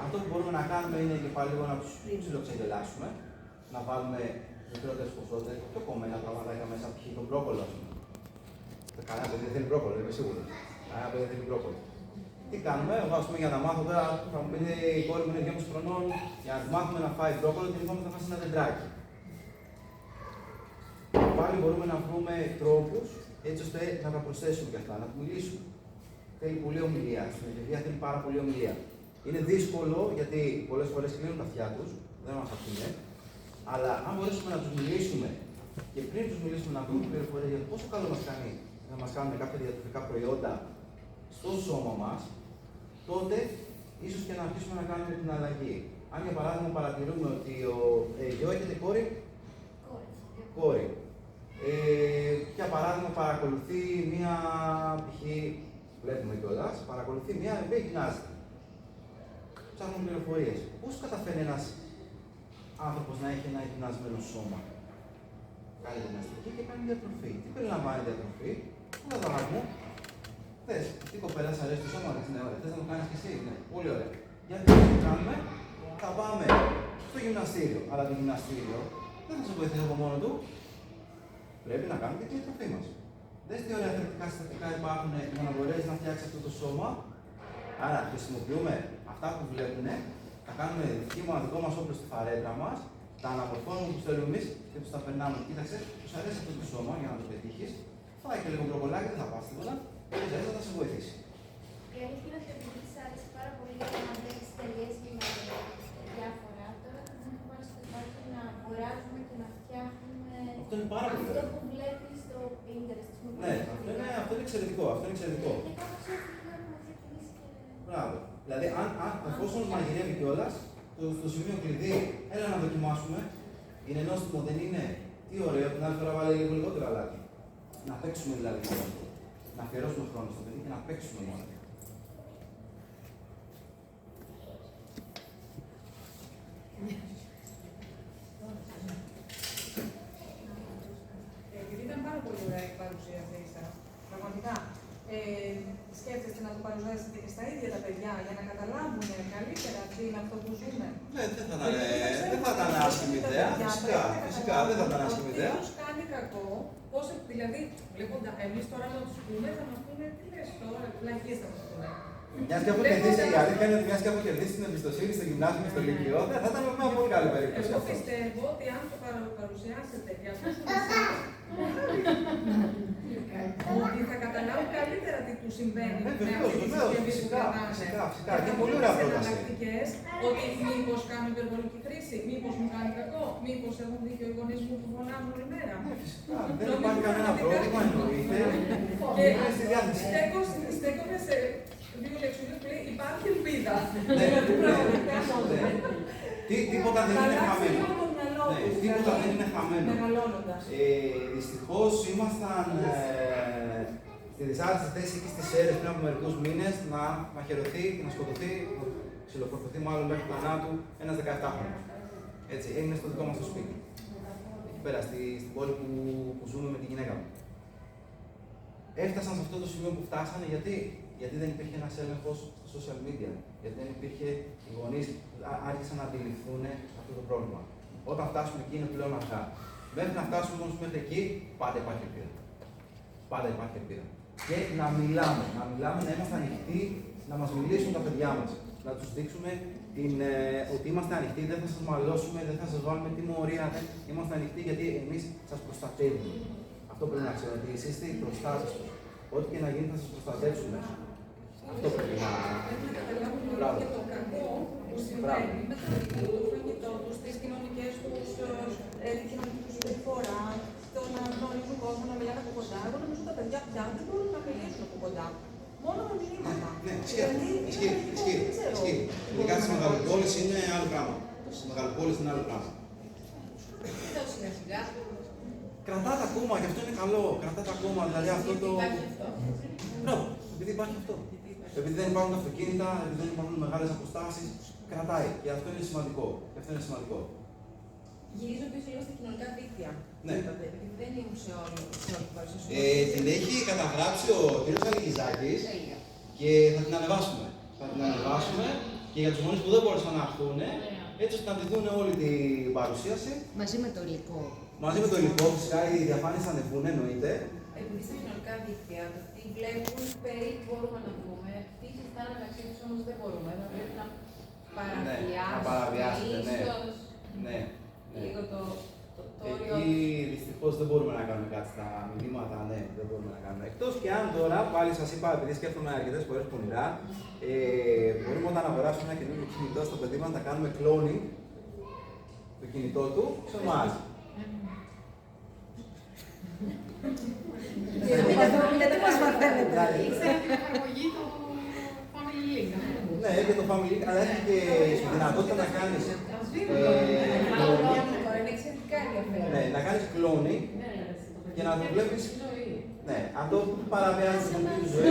Speaker 1: Αυτό που μπορούμε να κάνουμε είναι και πάλι λίγο να τους ψιλοξεγελάσουμε, να βάλουμε μικρότερες ποσότητες, πιο κομμένα πραγματάκια μέσα, π.χ. τον μπρόκολο. Κανένα παιδί δεν θέλει μπρόκολο, είμαι σίγουρος. Κανένα παιδί δεν θέλει μπρόκολο. Τι κάνουμε, εγώ ας πούμε για να μάθω τώρα, θα μου πει η κόρη μου είναι 2,5 χρονών, για να τη μάθουμε να φάει μπρόκολο και λοιπόν θα φάσει ένα δεντράκι. Πάλι μπορούμε να βρούμε τρόπους έτσι ώστε να τα προσθέσουμε και αυτά, να του μιλήσουμε. Θέλει πολλή ομιλία, στην εφηβεία θέλει πάρα πολλή ομιλία. Είναι δύσκολο γιατί πολλές φορές κλείνουν τα αυτιά τους, δεν μας ακούνε, αλλά αν μπορέσουμε να τους μιλήσουμε και πριν τους μιλήσουμε να βρούμε πληροφορίες για το πόσο καλό μας κάνει να μας κάνουν κάποια διατροφικά προϊόντα στο σώμα μας, τότε ίσως και να αρχίσουμε να κάνουμε την αλλαγή. Αν για παράδειγμα παρατηρούμε ότι Γιο έχετε κόρη. Κόρη. Για παράδειγμα παρακολουθεί μία π.χ. βλέπουμε κιόλας, παρακολουθεί μία η οποία γυμνάζεται. Ψάχνουμε πληροφορίες. Πώς καταφέρνει ένας άνθρωπος να έχει ένα γυμνασμένο σώμα? Κάνει γυμναστική και κάνει διατροφή. Τι περιλαμβάνει διατροφή? Όλα τα μου. Θες, τι κοπέλα σ' αρέσει το σώμα της, ναι, ωραία. Θες να το κάνεις και εσύ, ναι, πολύ ωραία. Γιατί τι κάνουμε, θα πάμε στο γυμναστήριο. Αλλά το γυμναστήριο δεν θα σε βοηθήσει από μόνο του. Πρέπει να κάνουμε και τη διατροφή μας. Δες τι ωραία θετικά συστατικά υπάρχουν για να μπορέσει να φτιάξει αυτό το σώμα. Άρα χρησιμοποιούμε αυτά που βλέπουν Θα κάνουμε δικό μας όπλο στη φαρέτρα μας, τα αναμορφώνουμε όπως θέλουμε εμείς και τους τα περνάμε. Κοίταξε, τους αρέσει αυτό το σώμα για να το πετύχεις. Φάει και λίγο μπροκολάκι, δεν θα πας τίποτα. Και θα σε βοηθήσει.
Speaker 3: Η αλήθεια είναι ότι επειδή της άρεσε πάρα πολύ να βλέπει τελειές και με διάφορα, τώρα θα μου πάρει στο σπίτι να αγοράζουμε και να φτιάχνουμε
Speaker 1: Αυτό είναι πάρα πολύ
Speaker 3: αυτό
Speaker 1: ωραίο.
Speaker 3: που βλέπεις στο Pinterest.
Speaker 1: Ναι, αυτό είναι εξαιρετικό. Αυτό είναι εξαιρετικό.
Speaker 3: Και κάπως έτσι έχουμε ξεκινήσει και...
Speaker 1: Μπράβο. Δηλαδή, εφόσον μαγειρεύει κιόλας, στο σημείο κλειδί, έλα να δοκιμάσουμε. Είναι νόστιμο, δεν είναι. Τι ωραίο, την άλλη φορά βάλει λίγο λιγότερο αλάτι. Να παίξουμε δηλαδή μόνο αυτό. Να αφιερώσουμε χρόνο στο παιδί και να παίξουμε μόνο.
Speaker 4: Επειδή ήταν πάρα πολύ ωραία η παρουσίασή σας, πραγματικά σκέφτεστε να το παρουσιάσετε και στα ίδια τα παιδιά για να καταλάβουν καλύτερα τι είναι αυτό που ζούμε.
Speaker 1: Ναι, δεν θα ήταν άσχημη ιδέα. Φυσικά δεν θα ήταν άσχημη ιδέα.
Speaker 4: Τι τους κάνει κακό, πώς, δηλαδή, βλέποντα, εμείς τώρα να τους πούμε, θα μας πούνε τι λες τώρα, πλαγίες θα μας πούνε.
Speaker 1: Μιας και έχω κερδίσει, η αλήθεια είναι ότι μιας και έχω κερδίσει την εμπιστοσύνη στο γυμνάσιο και στο λυκειό, θα ήταν μια πολύ καλή περίπτωση.
Speaker 4: Εγώ
Speaker 1: αυτό.
Speaker 4: πιστεύω ότι αν το παρουσιάσετε για αυτούς τους ότι θα καταλάβουν καλύτερα τι τους συμβαίνει με αυτή τη συσκευή που κρατάνε.
Speaker 1: Φυσικά. Και πολύ ωραία πρόταση.
Speaker 4: Ότι μήπως κάνω υπερβολική χρήση, μήπως μου κάνει κακό, μήπως έχουν δίκιο οι γονείς μου που φωνάζουν όλη μέρα.
Speaker 1: Φυσικά. Δεν υπάρχει κανένα πρόβλημα, εννοείται.
Speaker 4: Και
Speaker 1: Είναι στη διάθεση.
Speaker 4: στέκομαι σε δύο λεξούλες που λέει υπάρχει ελπίδα.
Speaker 1: Ναι,
Speaker 4: Δηλαδή, πραγματικά.
Speaker 1: Τίποτα δεν είναι χαμένο. Ναι, τίποτα δεν είναι χαμένο.
Speaker 4: Μεγαλώνοντας.
Speaker 1: Δυστυχώς ήμασταν στη δυσάρεστη θέση εκεί στις αίρες πριν από μερικούς μήνες να μαχαιρωθεί και να σκοτωθεί, να ξυλοφορτωθεί μάλλον μέχρι του θανάτου ένας 17χρονος. Έτσι, έγινε στο δικό μας το σπίτι. Εκεί πέρα, στην πόλη που ζούμε με τη γυναίκα μου. Έφτασαν σε αυτό το σημείο που φτάσανε γιατί δεν υπήρχε ένας έλεγχος στα social media. Γιατί δεν υπήρχε, οι γονείς άρχισαν να αντιληφθούν αυτό το πρόβλημα. Όταν φτάσουμε εκεί είναι πλέον αργά. Μέχρι να φτάσουμε όμως μέχρι εκεί, πάντα υπάρχει ελπίδα. Πάντα υπάρχει ελπίδα. Και να μιλάμε, να είμαστε ανοιχτοί, να μας μιλήσουν τα παιδιά μας. Να τους δείξουμε ότι είμαστε ανοιχτοί, δεν θα σας μαλώσουμε, δεν θα σας βάλουμε τιμωρία. Είμαστε ανοιχτοί γιατί εμείς σας προστατεύουμε. Αυτό πρέπει να ξέρετε, ότι εσείς είστε οι προστάτες τους. Ό,τι και να γίνει θα σας προστατεύσουμε. Αυτό πρέπει να.
Speaker 4: Πρέπει να καταλάβουν και το κακό που συμβαίνει με το φαγητό τους, τις κοινωνικές τους, την κοινωνική τους συμπεριφορά, το να γνωρίζουν κόσμο, να μιλάνε από κοντά. Εγώ νομίζω τα παιδιά πια δεν μπορούν να μιλήσουν από κοντά. Μόνο με μηνύματα.
Speaker 1: Ναι, ισχύει. Ειδικά στις μεγαλοπόλεις είναι άλλο πράγμα. Στις μεγαλοπόλεις είναι άλλο πράγμα.
Speaker 2: Το σιγά σιγά.
Speaker 1: Κρατάτε ακόμα, γι' αυτό είναι καλό. Κρατάτε ακόμα, δηλαδή αυτό το.
Speaker 2: Υπάρχει αυτό.
Speaker 1: Μπράβο, επειδή υπάρχει αυτό. Επειδή δεν υπάρχουν αυτοκίνητα, επειδή δεν υπάρχουν μεγάλες αποστάσεις, κρατάει. Και αυτό είναι σημαντικό.
Speaker 5: Γυρίζω πίσω λίγο στα κοινωνικά δίκτυα.
Speaker 1: Ναι.
Speaker 5: Είπατε, επειδή δεν ήμουν σε όλη την παρουσίαση.
Speaker 1: Την έχει καταγράψει ο κ. Αλικιζάκης και θα την ανεβάσουμε. Και για τους γονείς που δεν μπόρεσαν να έρθουν, έτσι ώστε να τη δουν όλη την παρουσίαση.
Speaker 5: Μαζί με το υλικό.
Speaker 1: Μαζί με το υλικό, φυσικά οι διαφάνειες θα ανεβούν, εννοείται.
Speaker 5: Επειδή στα κοινωνικά δίκτυα, το τι βλέπουν περίπου μπορούμε να πούμε. Τι συζητάνε μεταξύ τους όμως δεν μπορούμε. Θα πρέπει να
Speaker 1: παραβιάσετε, ναι.
Speaker 5: ίσως
Speaker 1: Ναι.
Speaker 5: λίγο το όριο.
Speaker 1: Εκεί δυστυχώς δεν μπορούμε να κάνουμε κάτι στα μηνύματα, ναι, δεν μπορούμε να κάνουμε. Εκτός και αν τώρα, πάλι σας είπα, επειδή σκέφτομαι αρκετές φορές πονηρά, μπορούμε όταν αγοράσουμε ένα καινούργιο κινητό στο παιδί μας να κάνουμε cloning το κινητό του σε εμάς.
Speaker 5: Γιατί μας μαθαίνετε.
Speaker 2: Ήξερα την εφαρμογή του Family Link.
Speaker 1: Ναι, και το Family Link, αλλά έχει και τη δυνατότητα να κάνεις
Speaker 5: Είναι εξαιρετικά ενδιαφέρον.
Speaker 1: ναι, να κάνεις cloning και να το βλέπεις. Ναι, αυτό παραβιάζει την προσωπική του ζωή.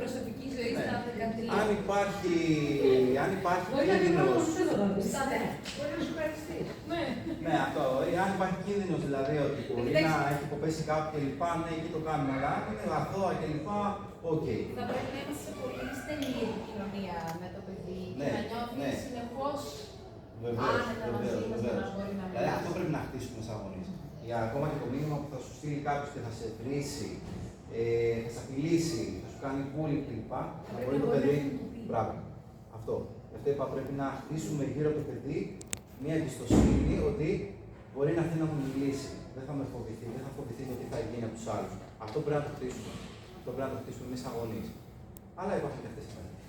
Speaker 5: Προσωπική ζωή
Speaker 1: Ναι.
Speaker 5: στα 13.
Speaker 1: Αν υπάρχει κίνδυνος.
Speaker 4: Μπορεί να σου ευχαριστεί.
Speaker 1: Ναι, αυτό. Αν υπάρχει κίνδυνος δηλαδή ότι μπορεί να έχει υποπέσει κάποιο κλπ. Ναι, εκεί το κάνουμε. Αλλά αν είναι αθώα κλπ. Οκ.
Speaker 5: Θα πρέπει να είμαστε σε πολύ στενή επικοινωνία με το παιδί
Speaker 1: Ναι,
Speaker 5: και να νιώθει
Speaker 1: ναι.
Speaker 5: συνεχώς
Speaker 1: Βεβαίως.
Speaker 5: άνετα μαζί μας και να μπορεί να
Speaker 1: Δηλαδή αυτό
Speaker 5: μιλήσει.
Speaker 1: πρέπει να χτίσουμε σαν γονείς. Για ακόμα και το μήνυμα που θα σου στείλει κάποιος και θα σε βρίσει, θα σε απειλήσει, θα σου κάνει bullying κλπ. Να μπορεί το παιδί. Μπράβο. Αυτό. Γι' αυτό είπα πρέπει να χτίσουμε γύρω από το παιδί μια εμπιστοσύνη ότι μπορεί να έρθει να μου μιλήσει. Δεν θα με φοβηθεί, δεν θα φοβηθεί το τι θα γίνει από τους άλλους. Αυτό πρέπει να το χτίσουμε. Αυτό πρέπει να το χτίσουμε εμείς σαν γονείς. Αλλά υπάρχουν και αυτές οι μέρες.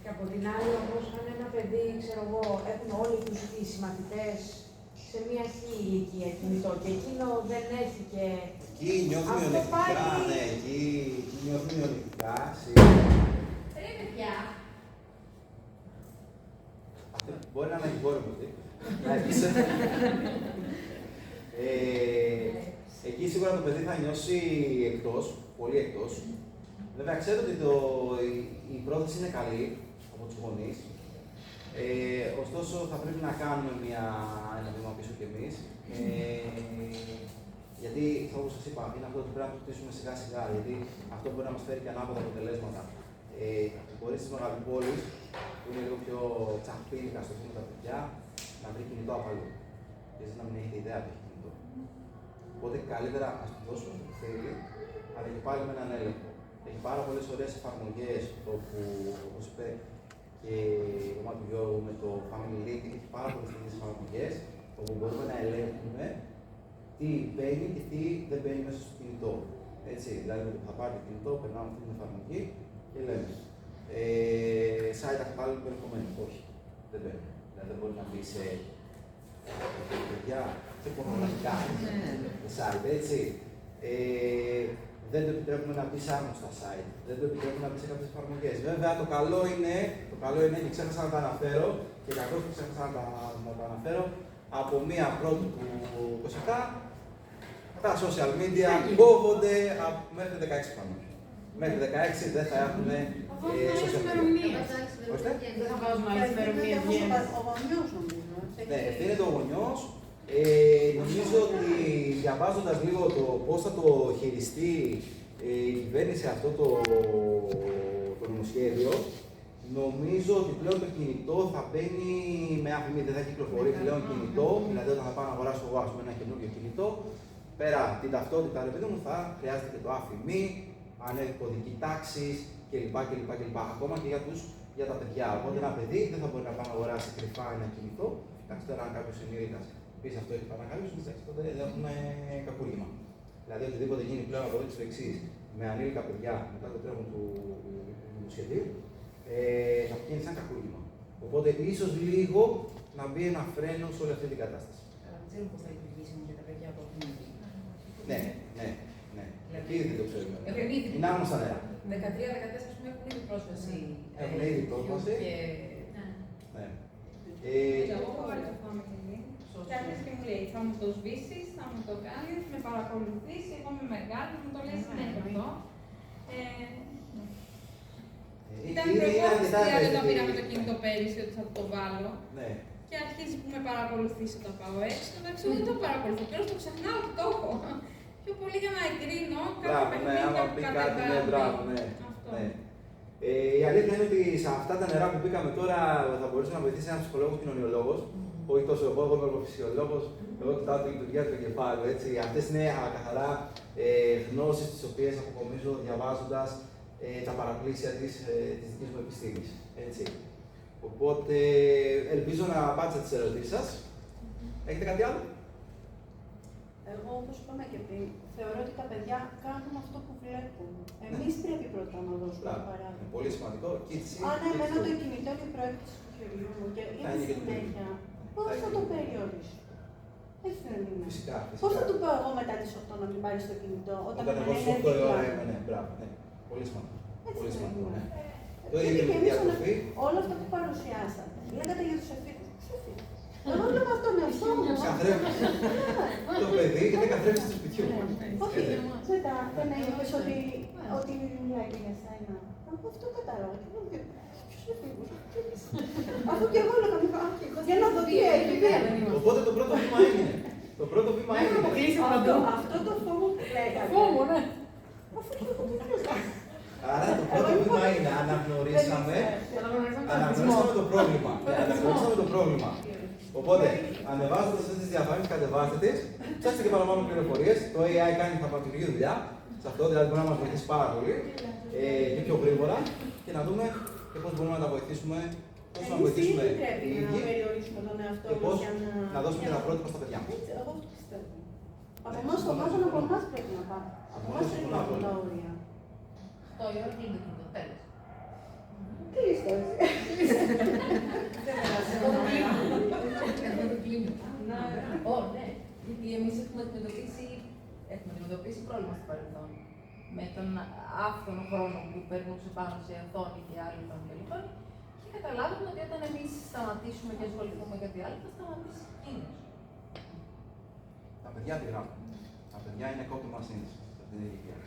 Speaker 6: Και από την άλλη, όμως, αν ένα παιδί, ξέρω εγώ, έχουν όλοι τους οι μαθητές σε μια χή ηλικία κινητό και εκείνο δεν έχει και.
Speaker 1: Εκεί νιώθουν
Speaker 6: Αυτό
Speaker 1: μειονεκτικά,
Speaker 6: πάει-
Speaker 1: ναι, εκεί νιώθουν μειονεκτικά.
Speaker 3: Ρε παιδιά,
Speaker 1: Αυτό μπορεί να είναι η κόρη μου αυτή. Να έπεισε. Εκεί σίγουρα το παιδί θα νιώσει εκτός, πολύ εκτός. Βέβαια, ξέρω ότι η πρόθεση είναι καλή από τους γονείς. Ωστόσο, θα πρέπει να κάνουμε ένα βήμα πίσω κι εμείς. Γιατί, όπως σας είπα, είναι αυτό που πρέπει να το χτίσουμε σιγά σιγά. Γιατί αυτό μπορεί να μας φέρει και ανάποδα αποτελέσματα. Μπορεί στις μεγαλοπόλεις, που είναι λίγο πιο τσαπίλικα στο film τα παιδιά, να βρει κινητό από αλλού. Και εσείς να μην έχετε ιδέα ότι έχει κινητό. Οπότε καλύτερα ας του δώσουμε αυτό που θέλει, αλλά και πάλι με έναν έλεγχο. Έχει πάρα πολλές ωραίες εφαρμογές, όπου, όπως είπε και η ομάδα του Γιώργου με το Family Link, έχει πάρα πολλές τέτοιες εφαρμογές, όπου μπορούμε να ελέγχουμε τι μπαίνει και τι δεν μπαίνει μέσα στο κινητό. Έτσι, δηλαδή με το που θα πάρει το κινητό, περνάμε αυτή την εφαρμογή και λέμε. Site ακατάλληλο περιεχομένου. Όχι, δεν μπαίνει. Δηλαδή δεν μπορεί να μπει σε παιδιά, σε πορνογραφικά site, έτσι. Δεν το επιτρέπουμε να μπει σε άγνωστα site. Δεν το επιτρέπουμε να μπει σε κάποιες εφαρμογές. Βέβαια, το καλό είναι και ξέχασα να τα αναφέρω, και κακώς που ξέχασα να τα αναφέρω, από μία πρώτη του 27, τα social media κόβονται μέχρι 16 πάνω. Μέχρι 16 δεν θα έχουν social media. Ορίστε.
Speaker 2: Δεν θα βάζουμε άλλες ημερομηνίες.
Speaker 7: Ο γονιός νομίζω.
Speaker 1: Ναι, ευθύνεται ο γονιός. Νομίζω ότι διαβάζοντας λίγο το πώς θα το χειριστεί η κυβέρνηση αυτό το νομοσχέδιο, νομίζω ότι πλέον το κινητό θα μπαίνει με αφημί, δεν θα κυκλοφορεί πλέον κινητό, δηλαδή όταν θα πάω να αγοράσω εγώ ένα καινούργιο κινητό, πέρα την ταυτότητα, ρε παιδί μου, θα χρειάζεται και το αφημί, κωδική τάξη κλπ. Ακόμα και για τα παιδιά. Οπότε ένα παιδί δεν θα μπορεί να πάει να αγοράσει κρυφά ένα κινητό. Εντάξει, τώρα αν κάποιο ενήλικα πει αυτό έχει παρακαλέσει, τότε δεν έχουμε κακούργημα. Δηλαδή, οτιδήποτε γίνει πλέον από εδώ και στο εξή με ανήλικα παιδιά μετά το τρέχον του νομοσχεδίου, θα γίνει σαν κακούργημα. Οπότε, ίσω λίγο να μπει ένα φρένο σε όλη αυτή την κατάσταση.
Speaker 5: Αλλά δεν ξέρουμε πώς θα λειτουργήσει για τα παιδιά από αυτήν.
Speaker 1: Ναι. Εκεί δεν το ξέρουμε.
Speaker 5: Έχουν ήδη.
Speaker 1: Είναι άνω στα νερά.
Speaker 5: 13-14 πούμε έχουν ήδη πρόσβαση.
Speaker 1: Έχουν ήδη πρόσβαση. Ναι.
Speaker 4: Εγώ έχω βάλει το family και άρχισε και μου λέει: θα μου το σβήσει, θα μου το κάνει, με παρακολουθήσει. Εγώ είμαι μεγάλη, μου το λέει συνέχεια αυτό. Ήταν προπόθεση δηλαδή όταν πήραμε το κινητό πέρυσι ότι θα το βάλω.
Speaker 1: Ναι.
Speaker 4: Και αρχίζει που με παρακολουθήσει όταν πάω έξω. Εντάξει, εγώ δεν το παρακολουθώ. Πλέον το ξεχνάω ότι το έχω. Πιο πολύ για να εγκρίνω κάποια παιχνίδια που κατεβάζω. Αυτό.
Speaker 1: Η αλήθεια είναι ότι σε αυτά τα νερά που μπήκαμε τώρα θα μπορούσε να βοηθήσει ένα ψυχολόγος κοινωνιολόγος. Όχι τόσο εγώ είμαι φυσιολόγος, εγώ κοιτάω τη λειτουργία του εγκεφάλου. Αυτές είναι καθαρά γνώσεις τις οποίες αποκομίζω διαβάζοντας τα παραπλήσια της δικής μου επιστήμης. Οπότε ελπίζω να απάντησα τις ερωτήσεις σας. Έχετε κάτι άλλο?
Speaker 7: Εγώ, όπως είπαμε και πριν, θεωρώ ότι τα παιδιά κάνουν αυτό που βλέπουν. Εμείς πρέπει πρώτα να δώσουμε το παράδειγμα.
Speaker 1: Πολύ σημαντικό.
Speaker 7: Αν εμένα το κινητό είναι η προέκτηση του χεριού μου και είναι συνέχεια, πώς θα το περιορίσω? Έτσι δεν είναι.
Speaker 1: Φυσικά.
Speaker 7: Πώς θα του πω εγώ μετά τις 8 να μην πάρει στο κινητό, όταν
Speaker 1: εγώ
Speaker 7: είναι
Speaker 1: στις 8 η ώρα
Speaker 7: δίπλα?
Speaker 1: είμαι, μπράβο. Πολύ σημαντικό. Πολύ σημαντικό. Το
Speaker 7: Γιατί
Speaker 1: ίδιο
Speaker 7: και
Speaker 1: με τη
Speaker 7: εμείς
Speaker 1: διατροφή.
Speaker 7: όλα αυτά που παρουσιάσατε, λέγατε για τους εφήβους. Εγώ βλέπω αυτόν τον εαυτό μου.
Speaker 1: Το παιδί είναι καθρέφτη του σπιτιού.
Speaker 7: Όχι, μετά δεν είπες ότι μιλάει και για σένα. Εγώ αυτό κατάλαβα. Ποιος εφήβους? Αφού και εγώ λέω καμιά για να δω τι έγινε.
Speaker 1: Οπότε το πρώτο βήμα έγινε. Το πρώτο βήμα έγινε.
Speaker 7: Αυτό το φόβο που λέγατε.
Speaker 2: Φόβο, ναι.
Speaker 7: Αφού και εγώ το λέω.
Speaker 1: Άρα το πρώτο βήμα είναι αναγνωρίσαμε το πρόβλημα. Αναγνωρίσαμε το πρόβλημα. Οπότε, ανεβάζοντας αυτές τις διαφάνειες, κατεβάστε τις, ψάξτε και παραπάνω πληροφορίες. Το AI κάνει θαυματουργή δουλειά. Σε αυτό δηλαδή μπορεί να μας βοηθήσει πάρα πολύ και πιο γρήγορα και να δούμε και πώς μπορούμε να τα βοηθήσουμε, πώς να βοηθήσουμε
Speaker 7: οι ίδιοι. Να περιορίσουμε τον εαυτό
Speaker 1: και πώς
Speaker 7: μας για
Speaker 1: να δώσουμε και τα πρότυπα στα παιδιά μας.
Speaker 7: Έτσι, εγώ αυτό πιστεύω. Από εμάς το βάζουν, από εμάς πρέπει να πάμε. Από εμάς πρέπει να έχουν τα όρια.
Speaker 2: 8 η ώρα κλείνει το κινητό, τέλος.
Speaker 7: Κλείστο εσύ.
Speaker 2: Εγώ το κλείνω. Ναι. Γιατί εμείς έχουμε αντιμετωπίσει πρόβλημα στο παρελθόν. Με τον άφθονο χρόνο που περνούσε πάνω σε οθόνη και άλλο κλπ. Και καταλάβαμε ότι όταν εμείς σταματήσουμε και ασχοληθούμε με κάτι άλλο, θα σταματήσει εκείνος.
Speaker 1: Τα παιδιά τι γράφουν. Τα παιδιά είναι κόπτο μασίνης σε αυτή την ηλικία.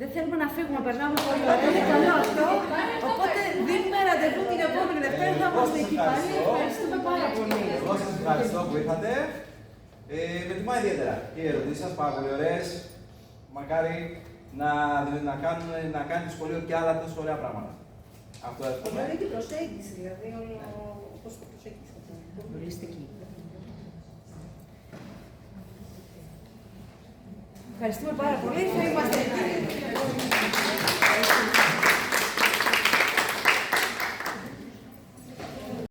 Speaker 6: Δεν θέλουμε να φύγουμε, περνάμε πολύ ωραία. Είναι καλό αυτό. Οπότε δίνουμε ραντεβού την επόμενη Δευτέρα. Θα είμαστε εκεί πάλι. Ευχαριστούμε πάρα πολύ.
Speaker 1: Εγώ σας ευχαριστώ που ήρθατε. Με τιμά ιδιαίτερα και οι ερωτήσεις σας, πάρα πολύ ωραίες. Μακάρι να κάνει το σχολείο και άλλα τόσο ωραία πράγματα. Αυτό εύχομαι.
Speaker 7: Είναι και η προσέγγιση, δηλαδή, όπως το προσέγγιση.
Speaker 6: Ολιστική. Ευχαριστούμε πάρα πολύ. Θα είμαστε εκεί.